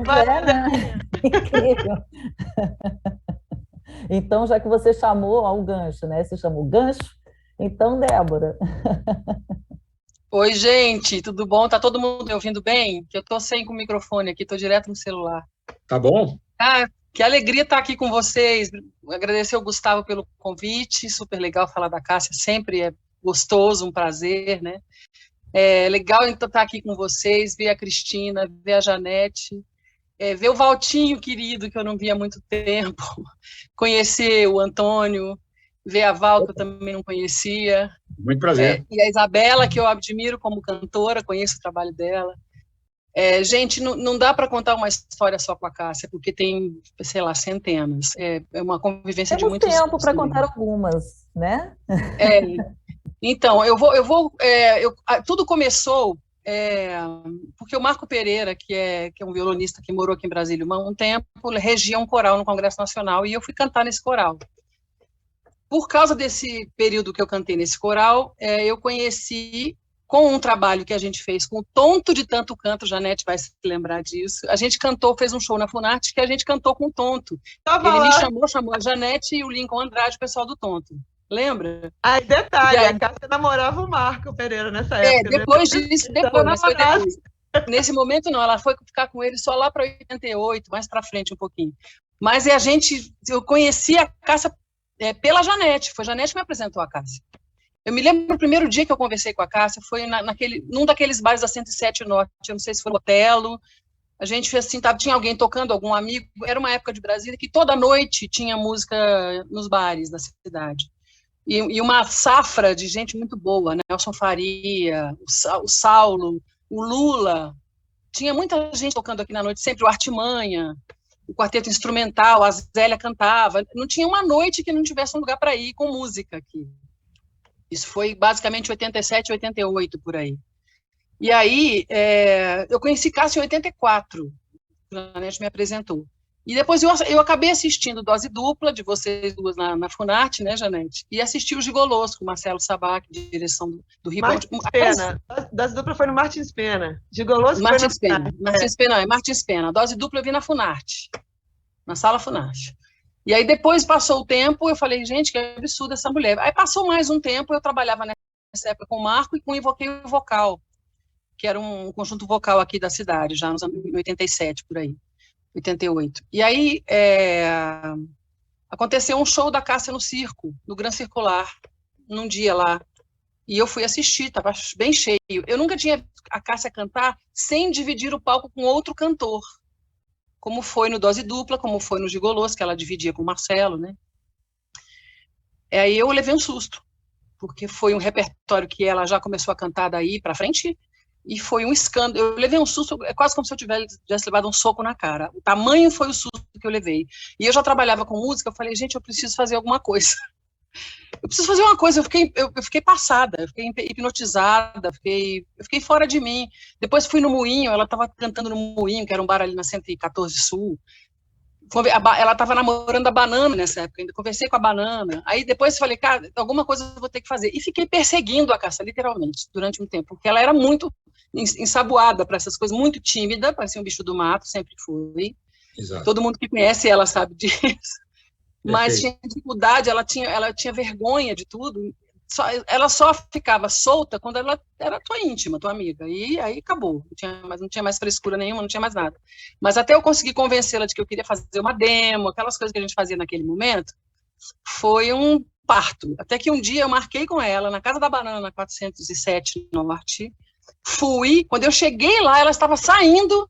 B: Pois é, né? Incrível. Então, já que você chamou ao gancho, né? Você chamou gancho, então, Débora.
H: Oi, gente, tudo bom? Tá todo mundo me ouvindo bem? Que eu tô sem com o microfone aqui, tô direto no celular.
C: Tá bom?
H: Que alegria estar aqui com vocês. Agradecer ao Gustavo pelo convite, super legal falar da Cássia, sempre é gostoso, um prazer, né? É legal então estar aqui com vocês, ver a Cristina, ver a Janete, ver o Valtinho querido, que eu não via há muito tempo, conhecer o Antônio, ver a Val, que eu também não conhecia.
C: Muito prazer.
H: E a Isabela, que eu admiro como cantora, conheço o trabalho dela. Gente, não dá para contar uma história só com a Cássia, porque tem, sei lá, centenas. É uma convivência de muitos anos.
B: Temos tempo para contar algumas, né?
H: Então, tudo começou porque o Marco Pereira, que é um violonista que morou aqui em Brasília há um tempo, regia um coral no Congresso Nacional, e eu fui cantar nesse coral. Por causa desse período que eu cantei nesse coral, eu conheci, com um trabalho que a gente fez com o Tonto de Tanto Canto, Janete vai se lembrar disso, a gente fez um show na Funarte que a gente cantou com o Tonto. Ele me chamou a Janete e o Lincoln Andrade, o pessoal do Tonto. Lembra?
G: Detalhe, a Cássia namorava o Marco Pereira nessa época.
H: Depois disso, mas foi depois. Nesse momento não, ela foi ficar com ele só lá para 88, mais para frente um pouquinho. Mas eu conheci a Cássia pela Janete, foi a Janete que me apresentou a Cássia. Eu me lembro do primeiro dia que eu conversei com a Cássia, foi num daqueles bares da 107 Norte, eu não sei se foi no Otelo, a gente fez assim, tinha alguém tocando, algum amigo, era uma época de Brasília que toda noite tinha música nos bares da cidade. E uma safra de gente muito boa, né? Nelson Faria, o Saulo, o Lula, tinha muita gente tocando aqui na noite, sempre o Artimanha, o quarteto instrumental, a Zélia cantava, não tinha uma noite que não tivesse um lugar para ir com música aqui. Isso foi basicamente 87, 88, por aí. E aí, eu conheci Cássia em 84, a Janete me apresentou. E depois eu acabei assistindo Dose Dupla, de vocês duas na Funarte, né, Janete? E assisti o Gigolôs, com o Marcelo Sabac, de direção do Rio.
G: Martins Pena. Dose Dupla foi no Martins Pena. Gigolôs foi
H: Martins Pena. Martins Pena. Dose Dupla eu vi na Funarte, na Sala Funarte. E aí depois passou o tempo, eu falei, gente, que absurdo essa mulher. Aí passou mais um tempo, eu trabalhava nessa época com o Marco e com o Invoquei o Vocal, que era um conjunto vocal aqui da cidade, já nos anos 87, por aí. 88. E aí aconteceu um show da Cássia no circo, no Gran Circular, num dia lá. E eu fui assistir, estava bem cheio. Eu nunca tinha visto a Cássia cantar sem dividir o palco com outro cantor, como foi no Dose Dupla, como foi no Gigolôs, que ela dividia com o Marcelo, né? Aí eu levei um susto, porque foi um repertório que ela já começou a cantar daí para frente, e foi um escândalo. Eu levei um susto, é quase como se eu tivesse levado um soco na cara. O tamanho foi o susto que eu levei. E eu já trabalhava com música, eu falei, gente, eu preciso fazer alguma coisa. Eu preciso fazer uma coisa. Eu fiquei passada, eu fiquei hipnotizada, eu fiquei fora de mim. Depois fui no Moinho, ela estava cantando no Moinho, que era um bar ali na 114 Sul. Ela estava namorando a Banana nessa época, ainda conversei com a Banana. Aí depois falei, cara, alguma coisa eu vou ter que fazer. E fiquei perseguindo a Cássia, literalmente, durante um tempo, porque ela era muito ensaboada para essas coisas, muito tímida, parecia um bicho do mato, sempre foi.
C: Exato.
H: Todo mundo que conhece ela sabe disso. Mas tinha dificuldade, ela tinha vergonha de tudo. ela só ficava solta quando ela era tua íntima, tua amiga. E aí acabou. Não tinha mais frescura nenhuma, não tinha mais nada. Mas até eu conseguir convencê-la de que eu queria fazer uma demo, aquelas coisas que a gente fazia naquele momento, foi um parto. Até que um dia eu marquei com ela na Casa da Banana, na 407 Norte. Fui. Quando eu cheguei lá, ela estava saindo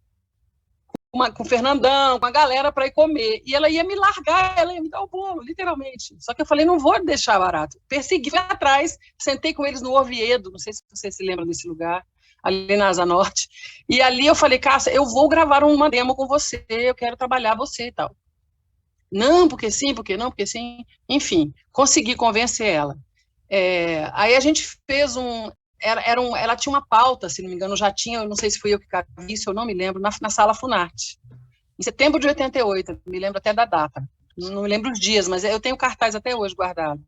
H: com o Fernandão, com a galera para ir comer. E ela ia me largar, ela ia me dar o bolo, literalmente. Só que eu falei, não vou deixar barato. Persegui, fui atrás, sentei com eles no Oviedo, não sei se você se lembra desse lugar, ali na Asa Norte. E ali eu falei, Cássia, eu vou gravar uma demo com você, eu quero trabalhar você e tal. Não, porque sim, porque não, porque sim. Enfim, consegui convencer ela. Aí a gente fez ela tinha uma pauta, se não me engano, já tinha, eu não sei se fui eu que vi isso, eu não me lembro, na Sala Funarte, em setembro de 88, me lembro até da data, não me lembro os dias, mas eu tenho cartaz até hoje guardado.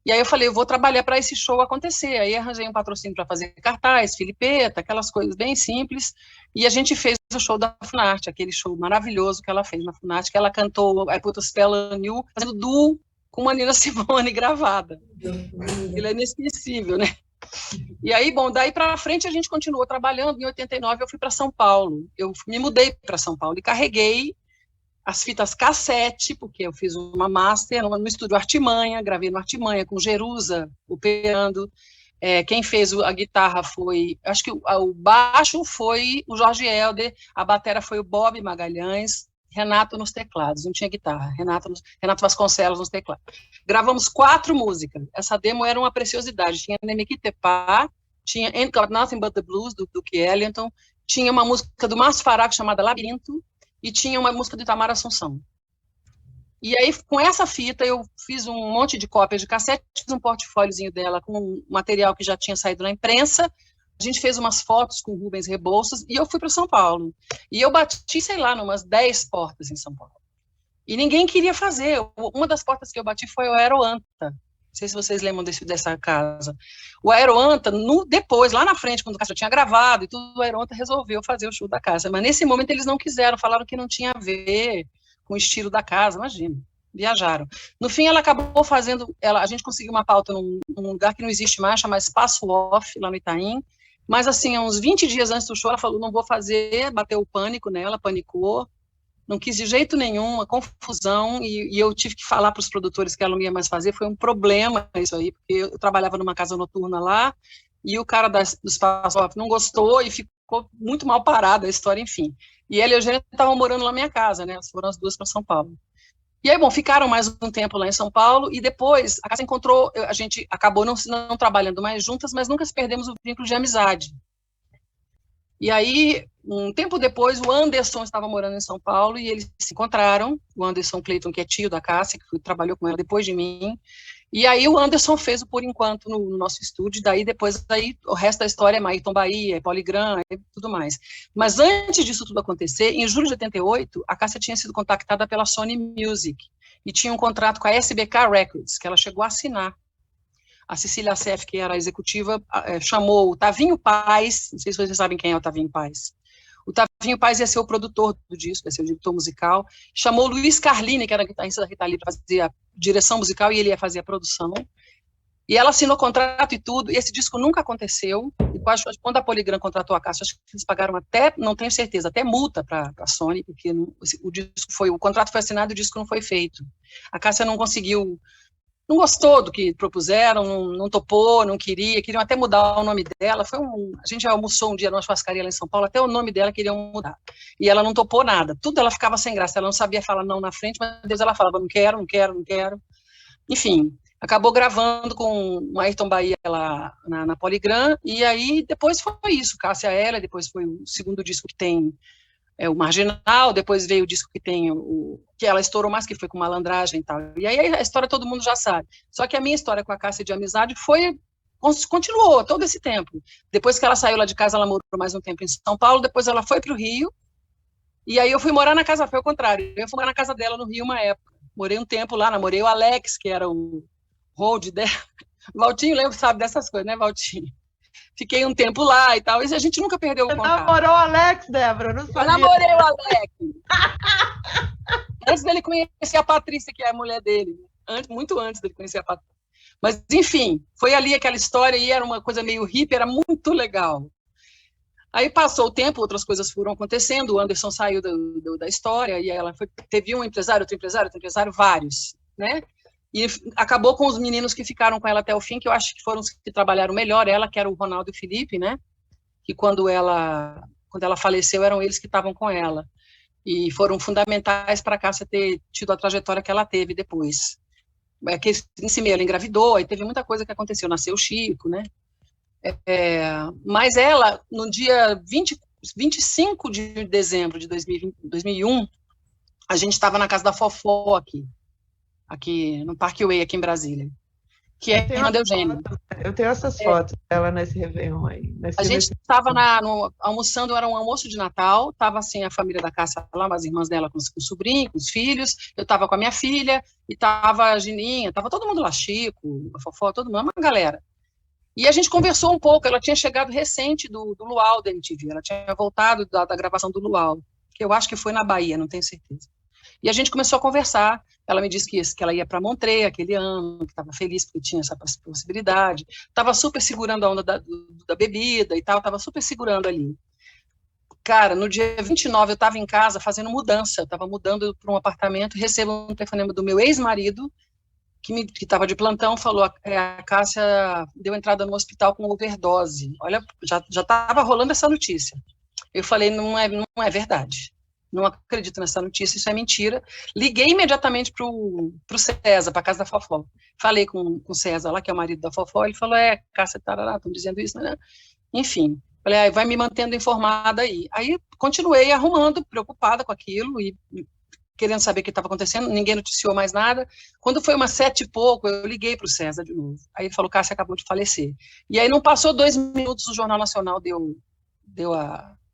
H: E aí eu falei, eu vou trabalhar para esse show acontecer. Aí arranjei um patrocínio para fazer cartaz, filipeta, aquelas coisas bem simples, e a gente fez o show da Funarte, aquele show maravilhoso que ela fez na Funarte, que ela cantou I Put a Spell on You, fazendo duo com a Nina Simone gravada. Ele é inesquecível, né? E aí, bom, daí para frente a gente continuou trabalhando. Em 89 eu fui para São Paulo. Eu me mudei para São Paulo e carreguei as fitas cassete, porque eu fiz uma master no estúdio Artimanha, gravei no Artimanha com Jerusa operando. Quem fez a guitarra foi, acho que o baixo foi o Jorge Helder, a batera foi o Bob Magalhães, Renato nos teclados, não tinha guitarra, Renato Vasconcelos nos teclados. Gravamos 4 músicas, essa demo era uma preciosidade, tinha Nemeki Tepá, tinha Ain't Got Nothing But the Blues, do Duke Ellington, tinha uma música do Márcio Faraco chamada Labirinto, e tinha uma música do Itamar Assunção. E aí, com essa fita, eu fiz um monte de cópias de cassete, fiz um portfóliozinho dela com material que já tinha saído na imprensa, a gente fez umas fotos com Rubens Rebouças, e eu fui para São Paulo. E eu bati, sei lá, numas 10 portas em São Paulo. E ninguém queria fazer. Uma das portas que eu bati foi o Aeroanta. Não sei se vocês lembram dessa casa. O Aeroanta, depois, lá na frente, quando o Castro tinha gravado e tudo, o Aeroanta resolveu fazer o show da casa. Mas nesse momento eles não quiseram, falaram que não tinha a ver com o estilo da casa, imagina. Viajaram. No fim, ela acabou fazendo... a gente conseguiu uma pauta num lugar que não existe mais, chama Espaço Off, lá no Itaim. Mas, assim, uns 20 dias antes do show, ela falou, não vou fazer, bateu o pânico nela, panicou, não quis de jeito nenhum, uma confusão, e eu tive que falar para os produtores que ela não ia mais fazer, foi um problema isso aí, porque eu trabalhava numa casa noturna lá, e o cara do Espaço Off não gostou, e ficou muito mal parada a história, enfim. E ela e a Eugênia estavam morando na minha casa, né, foram as duas para São Paulo. E aí, bom, ficaram mais um tempo lá em São Paulo, e depois a casa encontrou, a gente acabou não trabalhando mais juntas, mas nunca perdemos o vínculo de amizade. E aí, um tempo depois, o Anderson estava morando em São Paulo, e eles se encontraram, o Anderson Clayton, que é tio da Cássia, que trabalhou com ela depois de mim, e aí o Anderson fez o Por Enquanto no nosso estúdio, daí depois o resto da história é Maíton Bahia, é Poligram, e tudo mais. Mas antes disso tudo acontecer, em julho de 88, a Cássia tinha sido contactada pela Sony Music, e tinha um contrato com a SBK Records, que ela chegou a assinar. A Cecília Assef, que era a executiva, chamou o Tavinho Paz, não sei se vocês sabem quem é o Tavinho Paz. O Tavinho Paz ia ser o produtor do disco, ia ser o diretor musical. Chamou o Luiz Carlini, que era guitarrista da Rita Lee, para fazer a direção musical, e ele ia fazer a produção. E ela assinou contrato e tudo, e esse disco nunca aconteceu. E quando a Poligram contratou a Cássia, acho que eles pagaram até, não tenho certeza, até multa para a Sony, porque o contrato foi assinado e o disco não foi feito. A Cássia não conseguiu... Não gostou do que propuseram, não topou, não queriam até mudar o nome dela. A gente almoçou um dia numa churrascaria lá em São Paulo, até o nome dela queriam mudar. E ela não topou nada. Tudo ela ficava sem graça, ela não sabia falar não na frente, mas Deus ela falava, não quero. Enfim, acabou gravando com o Ayrton Bahia lá na Poligram, e aí depois foi isso, Cássia Eller, depois foi o segundo disco que tem o Marginal, depois veio o disco que tem que ela estourou mais, que foi com Malandragem e tal. E aí a história todo mundo já sabe. Só que a minha história com a Cássia de amizade continuou todo esse tempo. Depois que ela saiu lá de casa, ela morou mais um tempo em São Paulo, depois ela foi para o Rio, e aí eu fui morar na casa, foi o contrário, eu fui morar na casa dela no Rio uma época. Morei um tempo lá, namorei o Alex, que era o hold dela. Valtinho, sabe dessas coisas, né, Valtinho? Fiquei um tempo lá e tal, e a gente nunca perdeu o contato. Você
G: namorou o Alex, Débora? Não sabia.
H: Eu namorei o Alex. Antes dele conhecer a Patrícia, que é a mulher dele. Muito antes dele conhecer a Patrícia. Mas, enfim, foi ali aquela história, e era uma coisa meio hippie, era muito legal. Aí passou o tempo, outras coisas foram acontecendo, o Anderson saiu da história, e ela teve um empresário, outro empresário, vários, né? E acabou com os meninos que ficaram com ela até o fim, que eu acho que foram os que trabalharam melhor, ela, que era o Ronaldo e o Felipe, né? Que quando ela faleceu, eram eles que estavam com ela. E foram fundamentais para a Cássia ter tido a trajetória que ela teve depois. Que nesse meio ela engravidou, e teve muita coisa que aconteceu, nasceu o Chico, né? Mas ela, no dia 25 de dezembro de 2001, a gente estava na casa da Fofó aqui no Parkway, aqui em Brasília, que é a irmã da Eugênia.
G: Eu tenho essas fotos dela nesse Réveillon aí.
H: A gente estava almoçando, era um almoço de Natal, estava assim a família da Cássia lá, as irmãs dela com o sobrinho, com os filhos, eu estava com a minha filha, e estava a Gininha, estava todo mundo lá, Chico, a Fofó, todo mundo, uma galera. E a gente conversou um pouco, ela tinha chegado recente do Luau da MTV, ela tinha voltado da gravação do Luau, que eu acho que foi na Bahia, não tenho certeza. E a gente começou a conversar, ela me disse que ela ia para Montreux aquele ano, que estava feliz porque tinha essa possibilidade, estava super segurando a onda da bebida e tal, estava super segurando ali. Cara, no dia 29 eu estava em casa fazendo mudança, eu estava mudando para um apartamento, recebo um telefonema do meu ex-marido, que estava de plantão, falou, a Cássia deu entrada no hospital com overdose. Olha, já estava rolando essa notícia. Eu falei, não é verdade. Não acredito nessa notícia, isso é mentira. Liguei imediatamente para o César, para a casa da Fofó. Falei com o César lá, que é o marido da Fofó, ele falou, Cássia, tarará, estão dizendo isso, né? Enfim, falei, vai me mantendo informada aí. Aí continuei arrumando, preocupada com aquilo, e querendo saber o que estava acontecendo, ninguém noticiou mais nada. Quando foi umas 7 e pouco, eu liguei para o César de novo. Aí ele falou, Cássia acabou de falecer. E aí não passou 2 minutos, o Jornal Nacional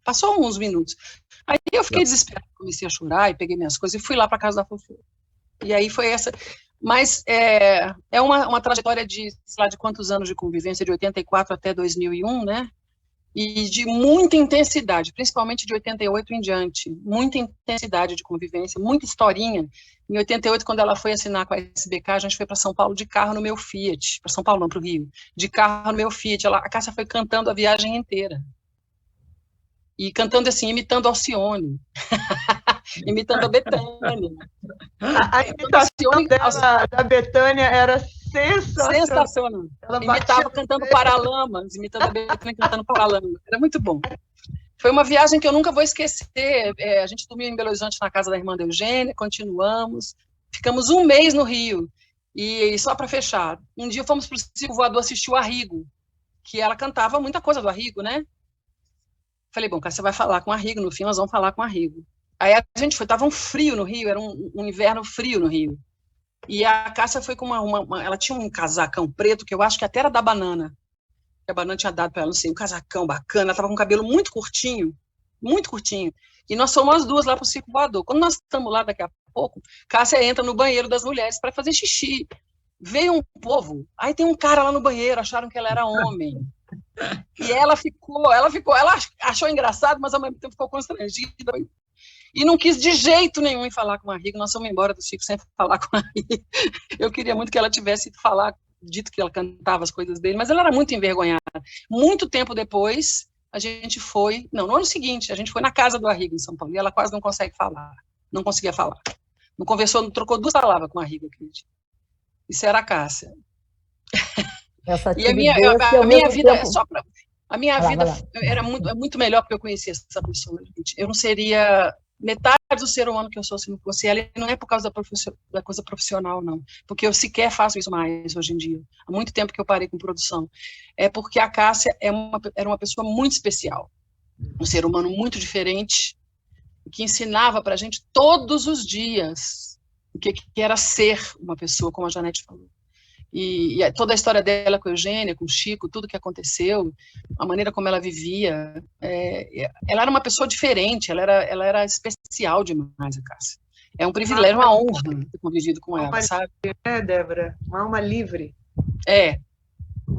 H: passou uns minutos. Aí eu fiquei desesperada, comecei a chorar e peguei minhas coisas e fui lá para casa da Fofó. E aí foi essa. Mas é uma trajetória de, sei lá, de quantos anos de convivência, de 84 até 2001, né? E de muita intensidade, principalmente de 88 em diante. Muita intensidade de convivência, muita historinha. Em 88, quando ela foi assinar com a SBK, a gente foi para São Paulo de carro no meu Fiat. Para São Paulo, não, para o Rio. De carro no meu Fiat. A Cássia foi cantando a viagem inteira. E cantando assim, imitando Alcione, imitando a Bethânia.
G: A imitação da Bethânia era sensacional.
H: Imitava cantando Paralamas, imitando a Bethânia cantando Paralamas. Era muito bom. Foi uma viagem que eu nunca vou esquecer. A gente dormiu em Belo Horizonte na casa da irmã da Eugênia, continuamos. Ficamos 1 mês no Rio. E só para fechar, um dia fomos para o Circo Voador assistir o Arrigo, que ela cantava muita coisa do Arrigo, né? Falei, bom, cara, você vai falar com a Arrigo, no fim nós vamos falar com a Arrigo. Aí a gente foi, tava um frio no Rio, era um inverno frio no Rio. E a Cássia foi com ela tinha um casacão preto, que eu acho que até era da Banana. Que a Banana tinha dado para ela, não sei, um casacão bacana, ela tava com o cabelo muito curtinho. E nós fomos as duas lá pro Circo Voador. Quando nós estamos lá daqui a pouco, Cássia entra no banheiro das mulheres para fazer xixi. Veio um povo, aí tem um cara lá no banheiro, acharam que ela era homem. E ela achou engraçado, mas ao mesmo tempo ficou constrangida. E não quis de jeito nenhum ir falar com a Arrigo, nós fomos embora do Chico sem falar com a Arrigo. Eu queria muito que ela tivesse dito que ela cantava as coisas dele, mas ela era muito envergonhada. Muito tempo depois, a gente foi, no ano seguinte, a gente foi na casa do Arrigo em São Paulo, e ela quase não conseguia falar. Não conversou, não trocou 2 palavras com a Arrigo, acredito. Isso era a Cássia. E a minha vida era muito melhor porque eu conhecia essa pessoa, gente. Eu não seria metade do ser humano que eu sou se não fosse ela, e não é por causa da coisa profissional, não, porque eu sequer faço isso mais hoje em dia. Há muito tempo que eu parei com produção. É porque a Cássia era uma pessoa muito especial, um ser humano muito diferente, que ensinava para a gente todos os dias o que era ser uma pessoa, como a Janete falou. E toda a história dela com a Eugênia, com o Chico, tudo que aconteceu, a maneira como ela vivia, ela era uma pessoa diferente, ela era especial demais, a Cássia. É um privilégio, uma honra ter convivido com ela, sabe?
G: Débora? Uma alma livre.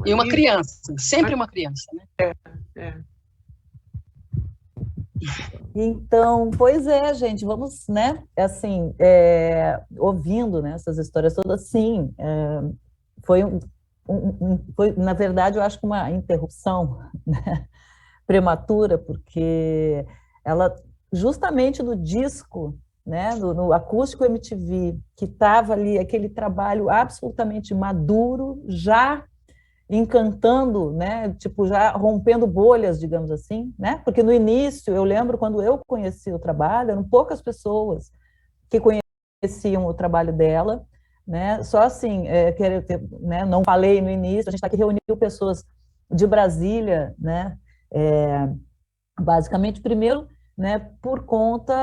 H: E uma criança, sempre uma criança, né?
B: Então, pois é, gente, vamos, né, assim, ouvindo, né, essas histórias todas, sim, foi, na verdade, eu acho que uma interrupção, né, prematura, porque ela, justamente no disco, né, no Acústico MTV, que estava ali aquele trabalho absolutamente maduro, já encantando, né, tipo, já rompendo bolhas, digamos assim, né, porque no início, eu lembro, quando eu conheci o trabalho, eram poucas pessoas que conheciam o trabalho dela, né, só assim, né, não falei no início, a gente está aqui reuniu pessoas de Brasília, né, basicamente, primeiro, né, por conta,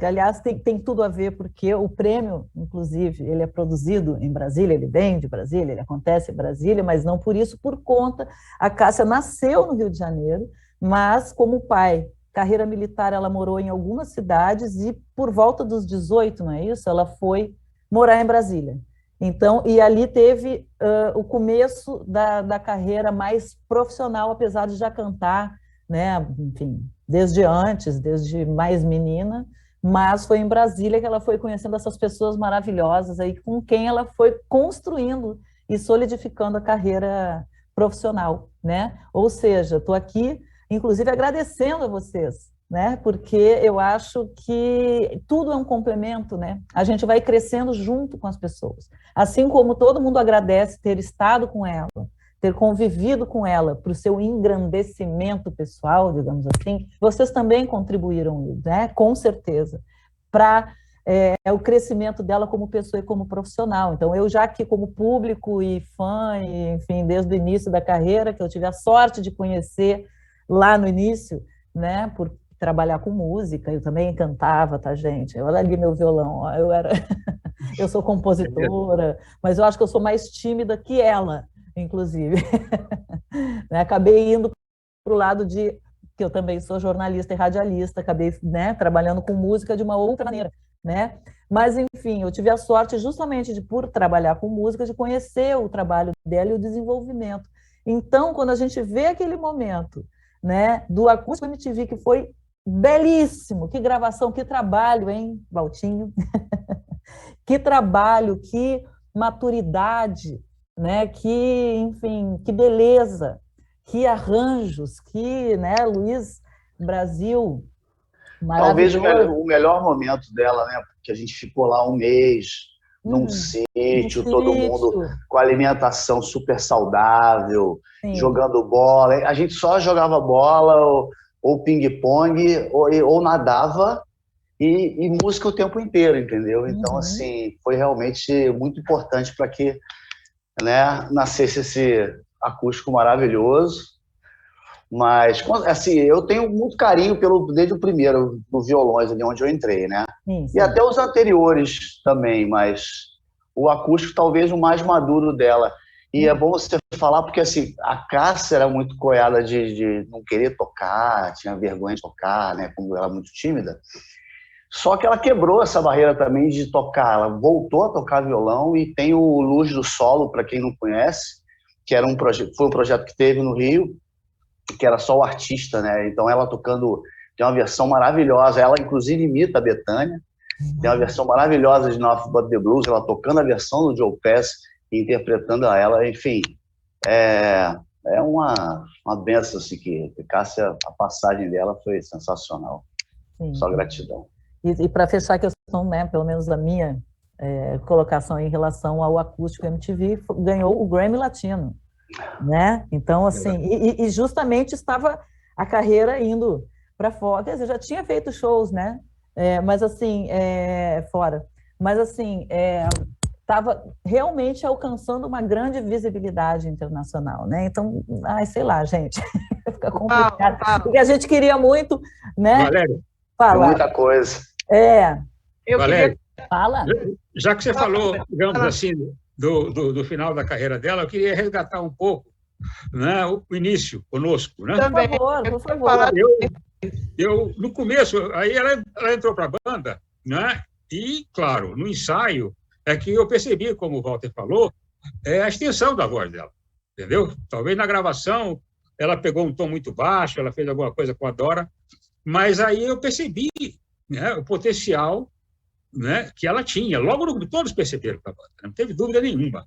B: aliás, tem tudo a ver, porque o prêmio, inclusive, ele é produzido em Brasília, ele vem de Brasília, ele acontece em Brasília, mas não por isso, por conta, a Cássia nasceu no Rio de Janeiro, mas como pai, carreira militar, ela morou em algumas cidades e por volta dos 18, não é isso? Ela foi morar em Brasília. Então, e ali teve o começo da carreira mais profissional, apesar de já cantar, né, enfim, desde antes, desde mais menina, mas foi em Brasília que ela foi conhecendo essas pessoas maravilhosas aí, com quem ela foi construindo e solidificando a carreira profissional, né? Ou seja, estou aqui, inclusive, agradecendo a vocês, né? Porque eu acho que tudo é um complemento, né? A gente vai crescendo junto com as pessoas. Assim como todo mundo agradece ter estado com ela, ter convivido com ela para o seu engrandecimento pessoal, digamos assim, vocês também contribuíram, né, com certeza, para o crescimento dela como pessoa e como profissional. Então, eu já aqui como público e fã, e, enfim, desde o início da carreira, que eu tive a sorte de conhecer lá no início, né, por trabalhar com música, eu também cantava, tá, gente? Eu larguei meu violão, ó, eu sou compositora, mas eu acho que eu sou mais tímida que ela, inclusive. Acabei indo para o lado de que eu também sou jornalista e radialista, acabei, né, trabalhando com música de uma outra maneira, né? Mas, enfim, eu tive a sorte justamente de, por trabalhar com música, de conhecer o trabalho dela e o desenvolvimento. Então, quando a gente vê aquele momento, né, do Acústico MTV, que foi belíssimo, que gravação, que trabalho, hein, Valtinho? Que trabalho, que maturidade, né? Que, enfim, que beleza, que arranjos, que, né, Luiz Brasil,
E: talvez
B: maravilhoso.
E: o melhor momento dela, né? Porque a gente ficou lá um mês num sítio, todo mundo com alimentação super saudável,
B: Sim.
E: jogando bola. A gente só jogava bola ou ping-pong ou nadava e música o tempo inteiro, entendeu? Então, assim, foi realmente muito importante para que, né, nascesse esse acústico maravilhoso. Mas, assim, eu tenho muito carinho desde o primeiro, no Violões, ali onde eu entrei, né?
B: Sim.
E: E até os anteriores também, mas o acústico talvez o mais maduro dela. E é bom você falar, porque assim, a Cássia era muito coiada de não querer tocar, tinha vergonha de tocar, né? Como ela era muito tímida. Só que ela quebrou essa barreira também de tocar. Ela voltou a tocar violão e tem o Luz do Solo, para quem não conhece, que era foi um projeto que teve no Rio, que era só o artista, né? Então ela tocando, tem uma versão maravilhosa. Ela inclusive imita a Bethânia. Tem uma versão maravilhosa de Nothing But The Blues, ela tocando a versão do Joe Pass e interpretando ela. Enfim, é uma benção assim, que Cássia, a passagem dela foi sensacional.
B: Sim.
E: Só gratidão.
B: E para fechar a questão, né, pelo menos da minha colocação em relação ao Acústico MTV, ganhou o Grammy Latino, né? Então, assim, e justamente estava a carreira indo para fora. Quer dizer, já tinha feito shows, né? Mas assim, fora. Mas assim, estava realmente alcançando uma grande visibilidade internacional, né? Então, sei lá, gente, fica complicado. Porque a gente queria muito, né?
C: Valério,
B: falar.
E: Muita coisa.
C: Valério,
B: Fala.
C: Já que você falou, digamos assim, do final da carreira dela, eu queria resgatar um pouco, né, o início conosco, né?
G: Também.
B: Por favor.
C: Eu no começo, aí ela entrou para a banda, né? E, claro, no ensaio é que eu percebi, como o Walter falou, a extensão da voz dela, entendeu? Talvez na gravação ela pegou um tom muito baixo, ela fez alguma coisa com a Dora, mas aí eu percebi, né, o potencial né, que ela tinha. Logo, todos perceberam com a banda, não teve dúvida nenhuma,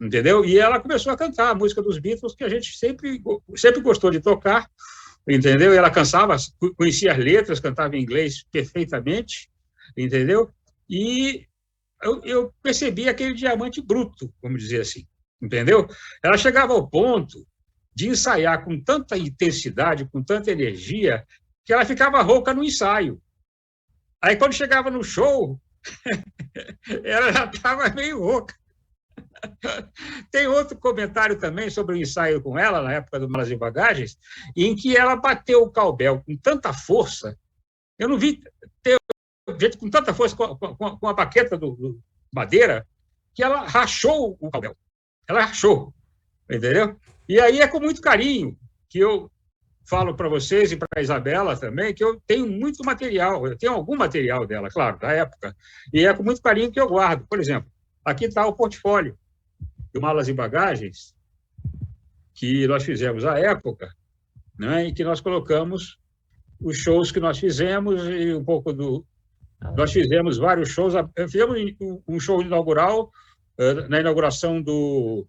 C: entendeu? E ela começou a cantar a música dos Beatles, que a gente sempre gostou de tocar, entendeu? E ela conhecia as letras, cantava em inglês perfeitamente, entendeu? E eu percebi aquele diamante bruto, vamos dizer assim, entendeu? Ela chegava ao ponto de ensaiar com tanta intensidade, com tanta energia, que ela ficava rouca no ensaio. Aí, quando chegava no show, ela já estava meio rouca. Tem outro comentário também sobre o ensaio com ela, na época do Malas e Bagagens, em que ela bateu o cowbell com tanta força. Eu não vi ter gente com tanta força com a baqueta do madeira, que ela rachou o cowbell. Ela rachou, entendeu? E aí é com muito carinho que eu falo para vocês e para a Isabela também que eu tenho muito material, eu tenho algum material dela, claro, da época, e é com muito carinho que eu guardo. Por exemplo, aqui está o portfólio do Malas e Bagagens, que nós fizemos à época, né, em que nós colocamos os shows que nós fizemos e um pouco do... Nós fizemos vários shows, fizemos um show inaugural na inauguração do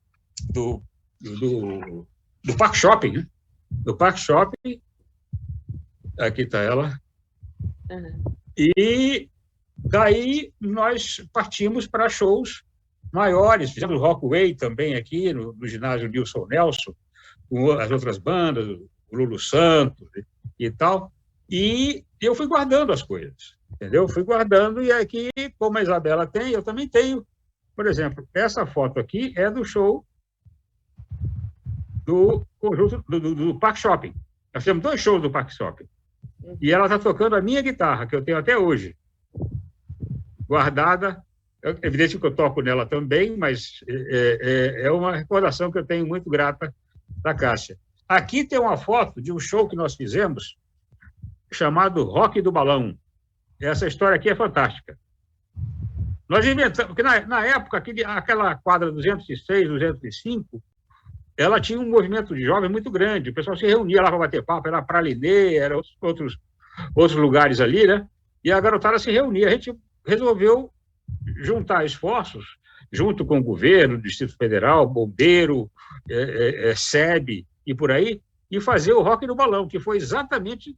C: Parque Shopping, né? Do Parque Shopping, aqui está ela, e daí nós partimos para shows maiores, fizemos o Rockway também aqui, no ginásio Nilson Nelson, com as outras bandas, o Lulu Santos e tal, e eu fui guardando as coisas, entendeu? Fui guardando, e aqui, como a Isabela tem, eu também tenho. Por exemplo, essa foto aqui é do show do conjunto do Parque Shopping. Nós temos 2 shows do Parque Shopping. E ela está tocando a minha guitarra, que eu tenho até hoje, guardada. É evidente que eu toco nela também, mas é uma recordação que eu tenho muito grata da Cássia. Aqui tem uma foto de um show que nós fizemos, chamado Rock do Balão. Essa história aqui é fantástica. Nós inventamos, porque na época, aquela quadra 206, 205, ela tinha um movimento de jovens muito grande, o pessoal se reunia lá para bater papo, era Pralinê, era outros lugares ali, né? E a garotada se reunia. A gente resolveu juntar esforços, junto com o governo, Distrito Federal, Bombeiro, SEB e por aí, e fazer o Rock no Balão, que foi exatamente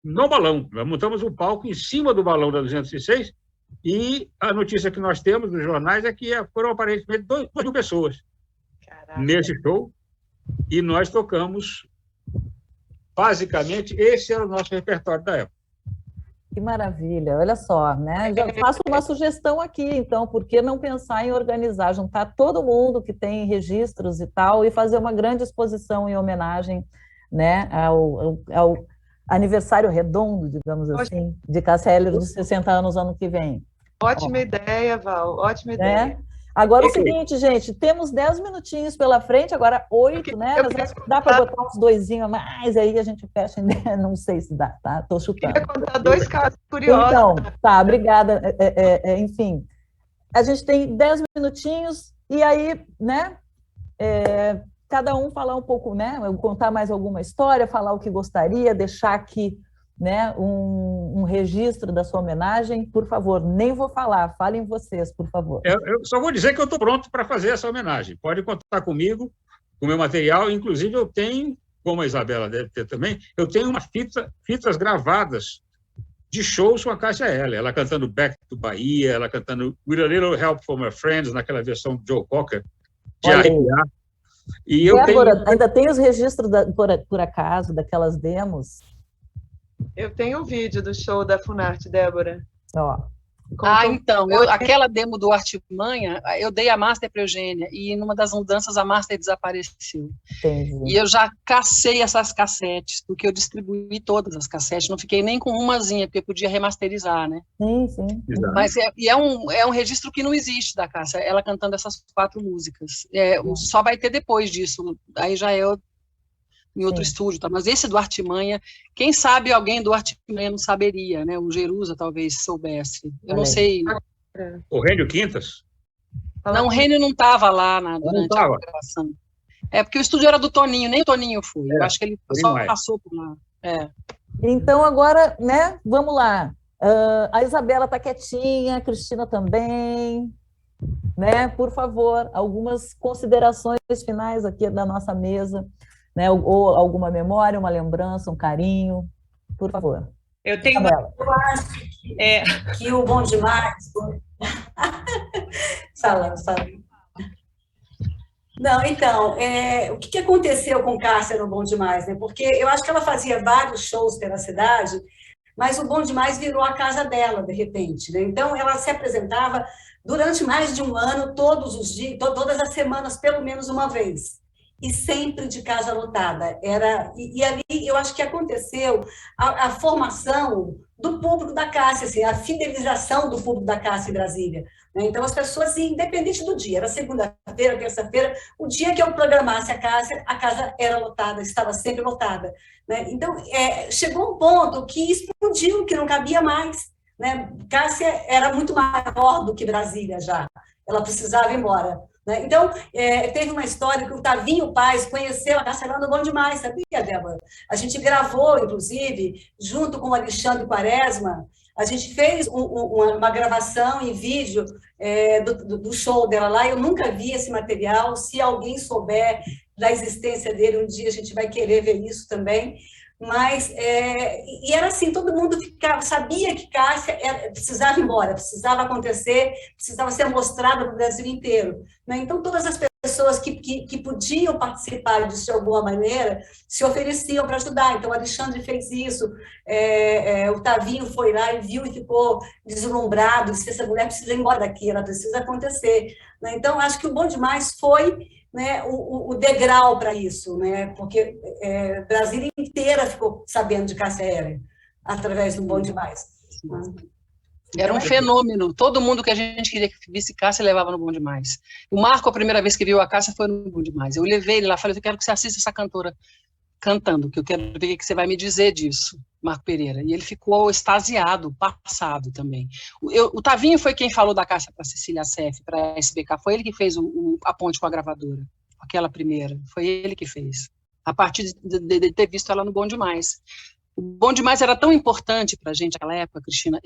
C: no balão. Nós montamos um palco em cima do balão da 206, e a notícia que nós temos nos jornais é que foram aparentemente 2.000 pessoas. Caraca. Nesse show, e nós tocamos, basicamente, esse era o nosso repertório da época.
B: Que maravilha, olha só, né? Já faço uma sugestão aqui, então, por que não pensar em organizar, juntar todo mundo que tem registros e tal, e fazer uma grande exposição em homenagem, né, ao aniversário redondo, digamos assim, de Cássia Eller dos 60 anos ano que vem.
G: Ótima ideia, Val, ótima ideia.
B: Agora, o seguinte, gente, temos 10 minutinhos pela frente, agora 8, né? Mas dá para botar uns 2 a mais, aí a gente fecha, não sei se dá, tá? Estou chutando.
G: Eu queria contar 2 casos curiosos.
B: Então, tá, obrigada. Enfim, a gente tem 10 minutinhos, e aí, né, cada um falar um pouco, né, contar mais alguma história, falar o que gostaria, deixar aqui, né, um registro da sua homenagem. Por favor, nem vou falar, falem vocês, por favor.
C: Eu só vou dizer que eu estou pronto para fazer essa homenagem. Pode contar comigo, com o meu material. Inclusive, eu tenho, como a Isabela deve ter também, eu tenho umas fitas gravadas de shows com a Cássia Eller. Ela cantando Back to Bahia, ela cantando With a Little Help from My Friends, naquela versão de Joe Cocker, de arrepiar. E eu
B: Débora, ainda tem os registros, por acaso, daquelas demos?
G: Eu tenho um vídeo do show da Funarte, Débora.
B: Ó.
H: Então, aquela demo do Artimanha, eu dei a master para Eugênia, e numa das mudanças a master desapareceu.
B: Entendi.
H: E eu já cacei essas cassetes, porque eu distribuí todas as cassetes, não fiquei nem com umazinha, porque eu podia remasterizar, né?
B: Sim, sim.
H: Mas é um registro que não existe da Cássia, ela cantando essas 4 músicas. Só vai ter depois disso, aí já é em outro estúdio, tá? Mas esse do Artimanha, quem sabe alguém do Artimanha não saberia, né? O Jerusa talvez soubesse. Eu não sei.
C: O Rênio Quintas?
H: Não, o Rênio não estava lá durante a gravação. É porque o estúdio era do Toninho, nem o Toninho foi. Eu acho que ele só passou por lá.
B: Então, agora, né, vamos lá. A Isabela está quietinha, a Cristina também, né? Por favor, algumas considerações finais aqui da nossa mesa, né? Ou alguma memória, uma lembrança, um carinho, por favor.
D: Eu tenho
B: Isabela.
F: Eu acho que o Bom Demais... Fala. Não, então, o que aconteceu com Cássia no Bom Demais, né? Porque eu acho que ela fazia vários shows pela cidade, mas o Bom Demais virou a casa dela, de repente, né? Então, ela se apresentava durante mais de um ano, todos os dias, todas as semanas, pelo menos uma vez. E sempre de casa lotada. E ali, eu acho que aconteceu a formação do público da Cássia, assim, a fidelização do público da Cássia em Brasília. Né? Então, as pessoas, independente do dia, era segunda-feira, terça-feira, o dia que eu programasse a Cássia, a casa era lotada, estava sempre lotada. Né? Então, chegou um ponto que explodiu, que não cabia mais. Né? Cássia era muito maior do que Brasília já, ela precisava ir embora. Né? Então, teve uma história que o Tavinho Paz conheceu a Cássia lá no Bom Demais, sabia, Débora? A gente gravou, inclusive, junto com o Alexandre Quaresma, a gente fez uma gravação em vídeo do show dela lá. Eu nunca vi esse material, se alguém souber da existência dele, um dia a gente vai querer ver isso também. Mas, e era assim, todo mundo sabia que Cássia precisava ir embora, precisava acontecer, precisava ser mostrada para o Brasil inteiro. Né? Então, todas as pessoas que podiam participar disso de alguma maneira, se ofereciam para ajudar. Então, o Alexandre fez isso, o Tavinho foi lá e viu e ficou deslumbrado, disse, essa mulher precisa ir embora daqui, ela precisa acontecer. Né? Então, acho que o Bom Demais foi... Né, o degrau para isso, né, porque Brasília inteira ficou sabendo de Cássia Eller, através do Bom Demais.
H: Era um fenômeno, todo mundo que a gente queria que visse Cássia levava no Bom Demais. O Marco, a primeira vez que viu a Cássia, foi no Bom Demais. Eu levei ele lá, falei, eu quero que você assista essa cantora cantando, que eu quero ver o que você vai me dizer disso, Marco Pereira. E ele ficou extasiado, passado também. O Tavinho foi quem falou da Cássia para Cecília Sef, para a SBK, foi ele que fez a ponte com a gravadora, aquela primeira, foi ele que fez, a partir de ter visto ela no Bom Demais. O Bom Demais era tão importante para a gente naquela época, Cristina.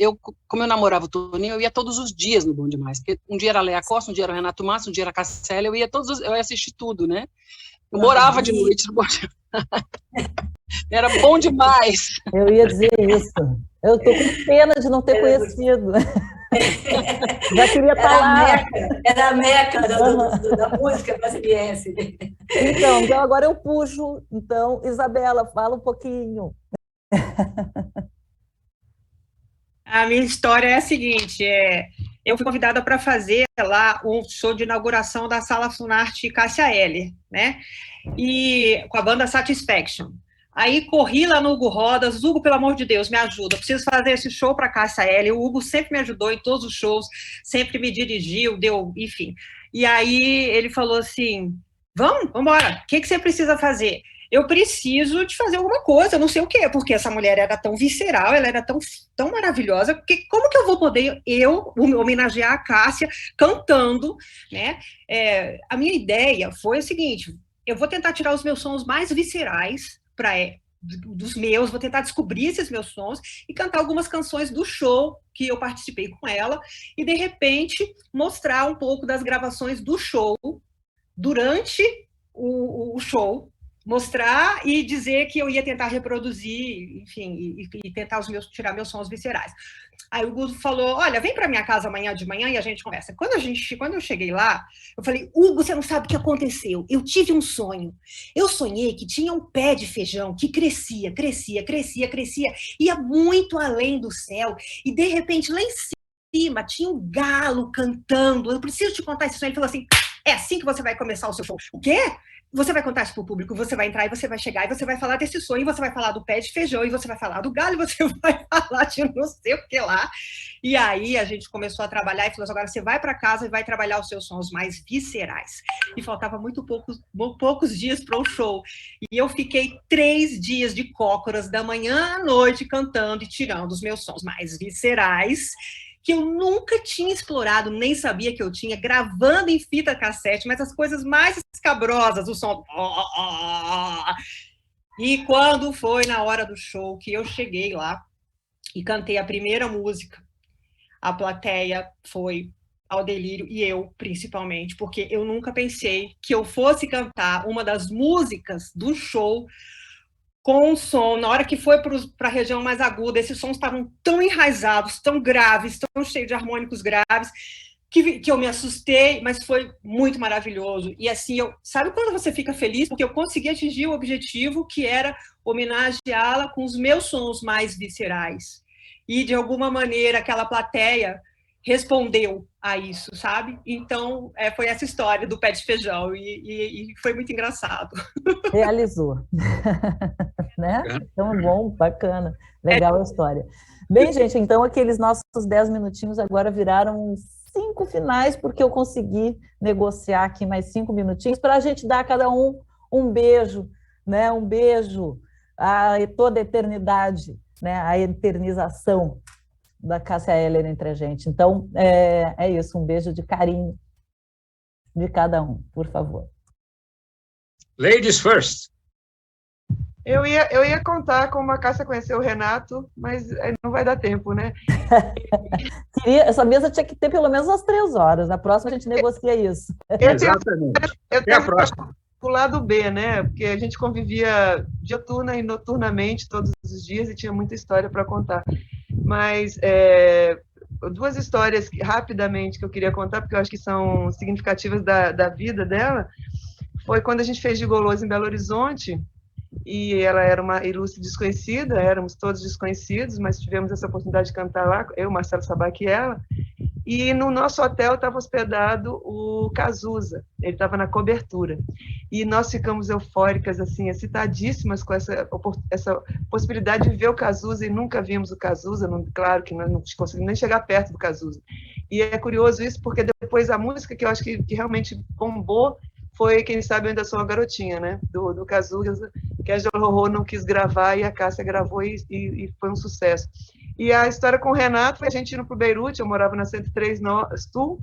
H: Como eu namorava o Toninho, eu ia todos os dias no Bom Demais, porque um dia era a Leia Costa, um dia era o Renato Massa, um dia era a Cássia Eller, eu ia assistir tudo, né? Eu morava de noite no Bom Demais. Era bom demais.
B: Eu ia dizer isso. Eu estou com pena de não ter conhecido. Já queria estar lá.
F: Era a meca da música brasiliense.
B: Então, agora eu puxo. Então, Isabela, fala um pouquinho.
D: A minha história é a seguinte, eu fui convidada para fazer lá um show de inauguração da Sala Funarte Cássia Eller, né? E com a banda Satisfaction. Aí corri lá no Hugo Rodas, Hugo, pelo amor de Deus, me ajuda, eu preciso fazer esse show para Cássia Eller. O Hugo sempre me ajudou em todos os shows, sempre me dirigiu, enfim. E aí ele falou assim, vamos embora, o que você precisa fazer? Eu preciso de fazer alguma coisa, não sei o quê, porque essa mulher era tão visceral, ela era tão maravilhosa, porque como que eu vou poder homenagear a Cássia cantando, né? A minha ideia foi o seguinte, eu vou tentar tirar os meus sons mais viscerais dos meus, vou tentar descobrir esses meus sons e cantar algumas canções do show que eu participei com ela e, de repente, mostrar um pouco das gravações do show durante o show, mostrar e dizer que eu ia tentar reproduzir, enfim, e tentar tirar meus sons viscerais. Aí o Hugo falou, olha, vem para minha casa amanhã de manhã e a gente conversa. Quando eu cheguei lá, eu falei, Hugo, você não sabe o que aconteceu. Eu tive um sonho. Eu sonhei que tinha um pé de feijão que crescia, ia muito além do céu. E, de repente, lá em cima, tinha um galo cantando. Eu preciso te contar esse sonho. Ele falou assim, é assim que você vai começar o seu show. O quê? Você vai contar isso para o público, você vai entrar e você vai chegar e você vai falar desse sonho, você vai falar do pé de feijão, e você vai falar do galho, e você vai falar de não sei o que lá. E aí a gente começou a trabalhar e falou assim, agora você vai para casa e vai trabalhar os seus sons mais viscerais. E faltava poucos dias para o show. E eu fiquei 3 dias de cócoras, da manhã à noite, cantando e tirando os meus sons mais viscerais, que eu nunca tinha explorado, nem sabia que eu tinha, gravando em fita cassete, mas as coisas mais escabrosas, o som... E quando foi na hora do show, que eu cheguei lá, e cantei a primeira música, a plateia foi ao delírio, e eu, principalmente, porque eu nunca pensei que eu fosse cantar uma das músicas do show com um som, na hora que foi para a região mais aguda, esses sons estavam tão enraizados, tão graves, tão cheios de harmônicos graves, que eu me assustei, mas foi muito maravilhoso. E assim, sabe quando você fica feliz? Porque eu consegui atingir o objetivo, que era homenageá-la com os meus sons mais viscerais. E, de alguma maneira, aquela plateia respondeu a isso, sabe? Então, foi essa história do pé de feijão, e foi muito engraçado.
B: Realizou. Né? Então, bom, bacana, legal a história. Bem, gente, então aqueles nossos 10 minutinhos agora viraram 5 finais, porque eu consegui negociar aqui mais 5 minutinhos para a gente dar a cada um beijo, né? Um beijo a toda a eternidade, né? A eternização da Cássia Eller entre a gente. Então, é isso, um beijo de carinho de cada um, por favor.
C: Ladies first.
G: Eu ia contar como a Cássia conheceu o Renato, mas não vai dar tempo, né?
B: Essa mesa tinha que ter pelo menos umas 3 horas. Na próxima a gente negocia isso.
C: Exatamente. Até a próxima.
G: O lado B, né? Porque a gente convivia diuturna e noturnamente todos os dias e tinha muita história para contar. Mas 2 histórias rapidamente que eu queria contar, porque eu acho que são significativas da vida dela, foi quando a gente fez Gigolôs em Belo Horizonte, e ela era uma ilustre desconhecida, éramos todos desconhecidos, mas tivemos essa oportunidade de cantar lá, eu, Marcelo Sabac e ela, e no nosso hotel estava hospedado o Cazuza, ele estava na cobertura, e nós ficamos eufóricas, assim, excitadíssimas com essa possibilidade de ver o Cazuza, e nunca vimos o Cazuza, claro que nós não conseguimos nem chegar perto do Cazuza, e é curioso isso, porque depois a música que eu acho que realmente bombou foi Quem Sabe Eu Ainda Sou uma Garotinha, né, do Cazuza, que a Jorro não quis gravar e a Cássia gravou e foi um sucesso. E a história com o Renato foi a gente indo para o Beirute, eu morava na 103 Sul,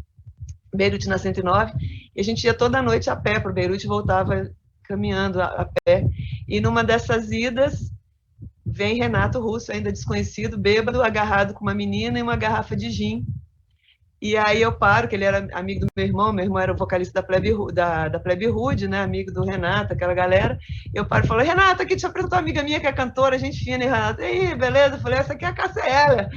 G: Beirute na 109, e a gente ia toda noite a pé para o Beirute e voltava caminhando a pé. E numa dessas idas, vem Renato Russo, ainda desconhecido, bêbado, agarrado com uma menina e uma garrafa de gin. E aí eu paro, que ele era amigo do meu irmão era o vocalista da Plebe Rude, né, amigo do Renato, aquela galera, e eu paro e falo, Renato, aqui te apresentou uma amiga minha que é cantora, gente fina, e Renato, aí, beleza? Eu falei, essa aqui é a Cássia Eller.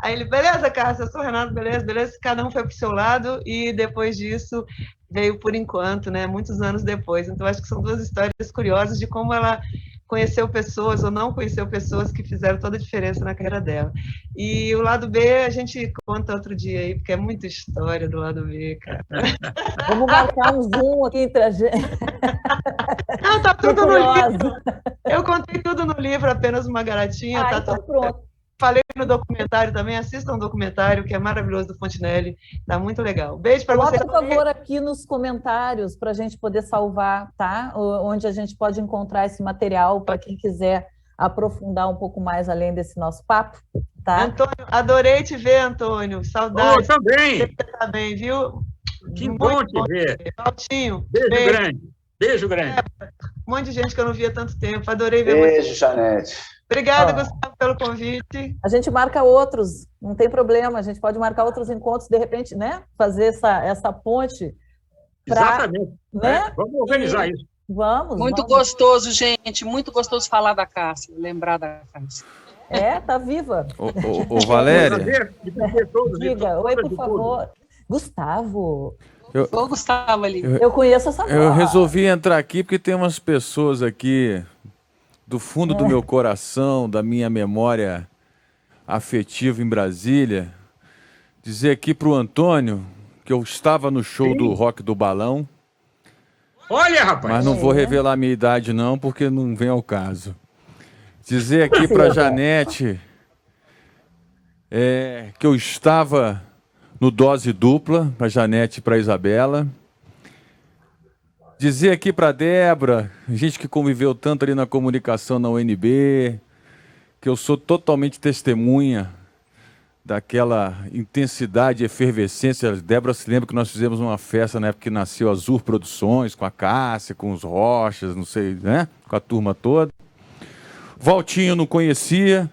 G: Aí ele, beleza, Cássia, eu sou o Renato, beleza, cada um foi pro seu lado, e depois disso veio por enquanto, né, muitos anos depois. Então acho que são 2 histórias curiosas de como ela conheceu pessoas ou não conheceu pessoas que fizeram toda a diferença na carreira dela. E o lado B a gente conta outro dia aí, porque é muita história do lado B, cara.
B: Vamos marcar um Zoom aqui entre a gente.
G: Não, tá tudo no livro. Eu contei tudo no livro, Apenas uma Garotinha.
B: Então pronto.
G: Falei no documentário também, assistam um documentário que é maravilhoso do Fontinelli, tá muito legal. Beijo para vocês.
B: Coloca, por favor, aqui nos comentários para a gente poder salvar, tá? Onde a gente pode encontrar esse material para quem quiser aprofundar um pouco mais além desse nosso papo, tá?
G: Antônio, adorei te ver, Antônio. Saudades.
C: Também.
G: Você tá bem, viu?
C: Que bom te ver.
G: Altinho.
C: Beijo grande. Beijo grande.
G: Um monte de gente que eu não via há tanto tempo. Adorei ver
E: Beijo, Janete.
G: Obrigada, Gustavo, pelo convite.
B: A gente marca outros, não tem problema, a gente pode marcar outros encontros, de repente, né? Fazer essa ponte.
C: Exatamente.
B: Né?
C: Vamos organizar isso.
B: Vamos.
H: Muito gostoso, gente, muito gostoso falar da Cássia, lembrar da Cássia.
B: Tá viva.
I: Ô Valéria.
B: Diga, oi, por favor. Gustavo.
H: Ô, Gustavo ali.
B: Eu conheço essa voz.
I: Eu resolvi entrar aqui porque tem umas pessoas aqui do fundo do meu coração, da minha memória afetiva em Brasília, dizer aqui para o Antônio que eu estava no show do Rock do Balão.
C: Olha, rapaz!
I: Mas não vou revelar a minha idade não, porque não vem ao caso. Dizer aqui para a Janete que eu estava no Dose Dupla, para a Janete e para a Isabela. Dizer aqui para a Débora, gente que conviveu tanto ali na comunicação na UNB, que eu sou totalmente testemunha daquela intensidade e efervescência. A Débora se lembra que nós fizemos uma festa na época que nasceu a Azur Produções, com a Cássia, com os Rochas, não sei, né? Com a turma toda. Valtinho não conhecia,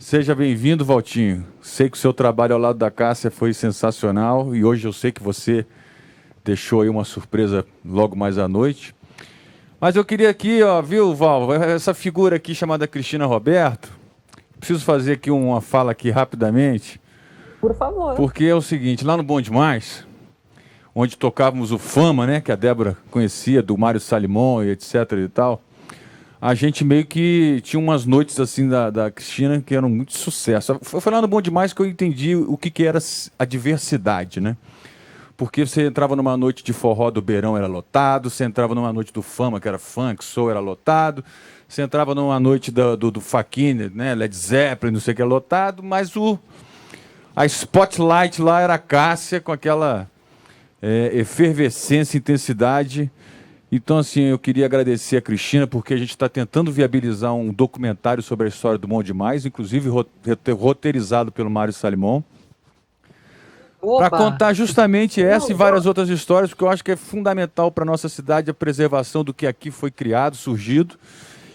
I: Seja bem-vindo, Valtinho. Sei que o seu trabalho ao lado da Cássia foi sensacional e hoje eu sei que você deixou aí uma surpresa logo mais à noite. Mas eu queria aqui, ó, viu, Val, essa figura aqui chamada Cristina Roberto, preciso fazer aqui uma fala aqui rapidamente.
B: Por favor.
I: Porque é o seguinte, lá no Bom Demais, onde tocávamos o Fama, né, que a Débora conhecia, do Mário Salimon e etc e tal, a gente meio que tinha umas noites assim da Cristina que eram muito sucesso. Foi lá no Bom Demais que eu entendi o que era a diversidade, né? Porque você entrava numa noite de forró do Beirão, era lotado, você entrava numa noite do Fama, que era funk, soul, era lotado, você entrava numa noite do Fachini, né, Led Zeppelin, não sei o que, lotado, mas a spotlight lá era a Cássia com aquela efervescência, intensidade. Então, assim, eu queria agradecer a Cristina, porque a gente está tentando viabilizar um documentário sobre a história do Bom Demais, inclusive roteirizado pelo Mário Salimon, para contar justamente essa e várias outras histórias, porque eu acho que é fundamental para a nossa cidade a preservação do que aqui foi criado, surgido,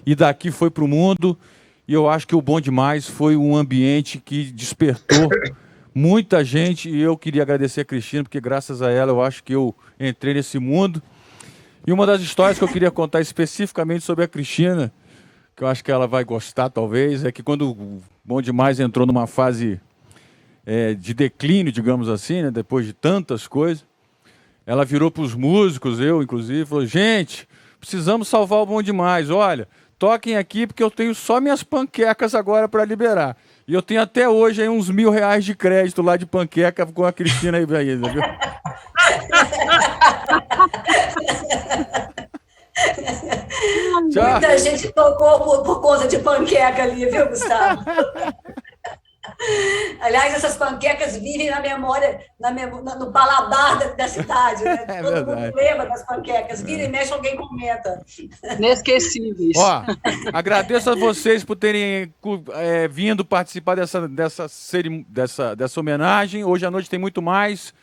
I: e daqui foi para o mundo. E eu acho que o Bom Demais foi um ambiente que despertou muita gente, e eu queria agradecer a Cristina, porque graças a ela eu acho que eu entrei nesse mundo. E uma das histórias que eu queria contar especificamente sobre a Cristina, que eu acho que ela vai gostar talvez, é que quando o Bom Demais entrou numa fase de declínio, digamos assim, né, depois de tantas coisas, ela virou para os músicos, eu inclusive, falou: gente, precisamos salvar o Bom Demais, olha, toquem aqui porque eu tenho só minhas panquecas agora para liberar. E eu tenho até hoje aí uns R$1.000 de crédito lá de panqueca com a Cristina aí, viu?
F: Muita gente tocou por conta de panqueca ali, viu, Gustavo? Aliás, essas panquecas vivem na memória, no paladar da cidade, né? Todo mundo lembra das panquecas. Vira e mexe, alguém comenta.
H: Inesquecíveis.
I: Ó, agradeço a vocês por terem vindo participar dessa homenagem. Hoje à noite tem muito mais.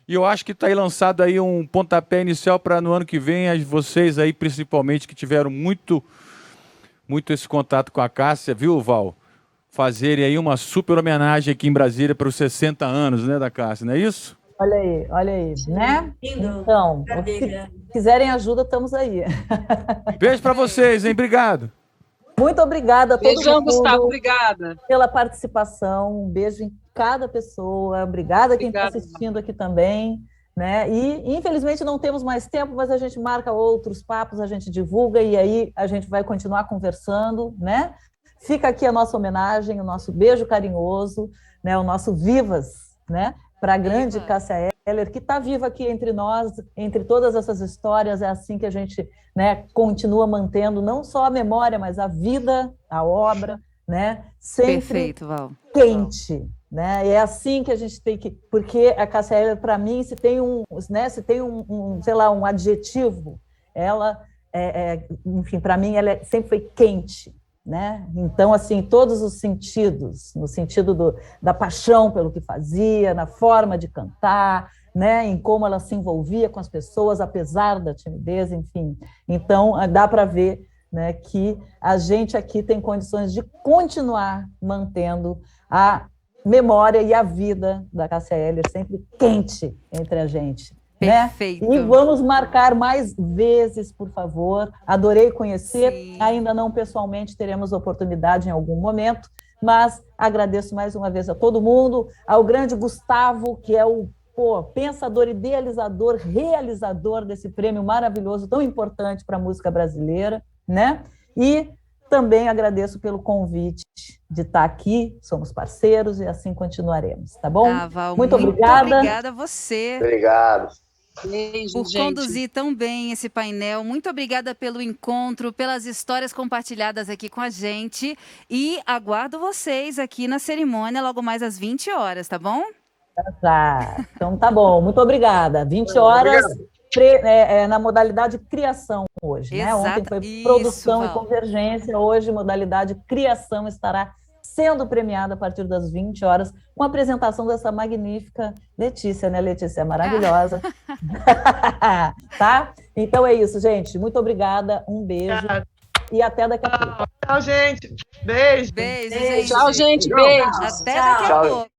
I: E eu acho que está aí lançado aí um pontapé inicial para no ano que vem, vocês aí, principalmente, que tiveram muito esse contato com a Cássia, viu, Val? Fazerem aí uma super homenagem aqui em Brasília para os 60 anos, né, da Cássia, não é isso?
B: Olha aí, né? Então, se quiserem ajuda, estamos aí.
I: Beijo para vocês, hein? Obrigado.
B: Muito obrigada a todo mundo.
H: Beijão, Gustavo, obrigada.
B: Pela participação, um beijo em cada pessoa, obrigada a quem está assistindo aqui também, né? E, infelizmente, não temos mais tempo, mas a gente marca outros papos, a gente divulga e aí a gente vai continuar conversando, né? Fica aqui a nossa homenagem, o nosso beijo carinhoso, né? O nosso vivas, né? Para a grande Cássia Eller, que está viva aqui entre nós, entre todas essas histórias. É assim que a gente, né, continua mantendo não só a memória, mas a vida, a obra, né, sempre
J: perfeito, Val.
B: Quente, né? É assim que a gente tem que, porque a Cássia Eller, para mim, se tem sei lá, um adjetivo, ela enfim, para mim ela sempre foi quente. Né? Então, assim, todos os sentidos, no sentido da paixão pelo que fazia, na forma de cantar, né? Em como ela se envolvia com as pessoas, apesar da timidez, enfim. Então, dá para ver, né, que a gente aqui tem condições de continuar mantendo a memória e a vida da Cássia Eller sempre quente entre a gente.
J: Perfeito.
B: Né? E vamos marcar mais vezes, por favor. Adorei conhecer, ainda não pessoalmente, teremos oportunidade em algum momento, mas agradeço mais uma vez a todo mundo, ao grande Gustavo, que é o pensador, idealizador, realizador desse prêmio maravilhoso, tão importante para a música brasileira, né? E também agradeço pelo convite de estar aqui, somos parceiros e assim continuaremos, tá bom?
J: Val,
B: muito obrigada.
J: Obrigada a você.
E: Obrigado.
H: Beijo,
J: por
H: gente.
J: conduzir tão bem esse painel. Muito obrigada pelo encontro, pelas histórias compartilhadas aqui com a gente. E aguardo vocês aqui na cerimônia logo mais às 20 horas, tá bom?
B: Tá. Então tá bom, muito obrigada. 20 horas na modalidade criação hoje, né? Ontem foi produção e convergência, hoje modalidade criação estará sendo premiada a partir das 20 horas, com a apresentação dessa magnífica Letícia, né? Letícia é maravilhosa. Tá? Então é isso, gente. Muito obrigada, um beijo. e até daqui a pouco.
G: Tchau, gente. Beijo.
J: Beijo, gente.
H: Tchau, gente. Beijo.
J: Até daqui a pouco.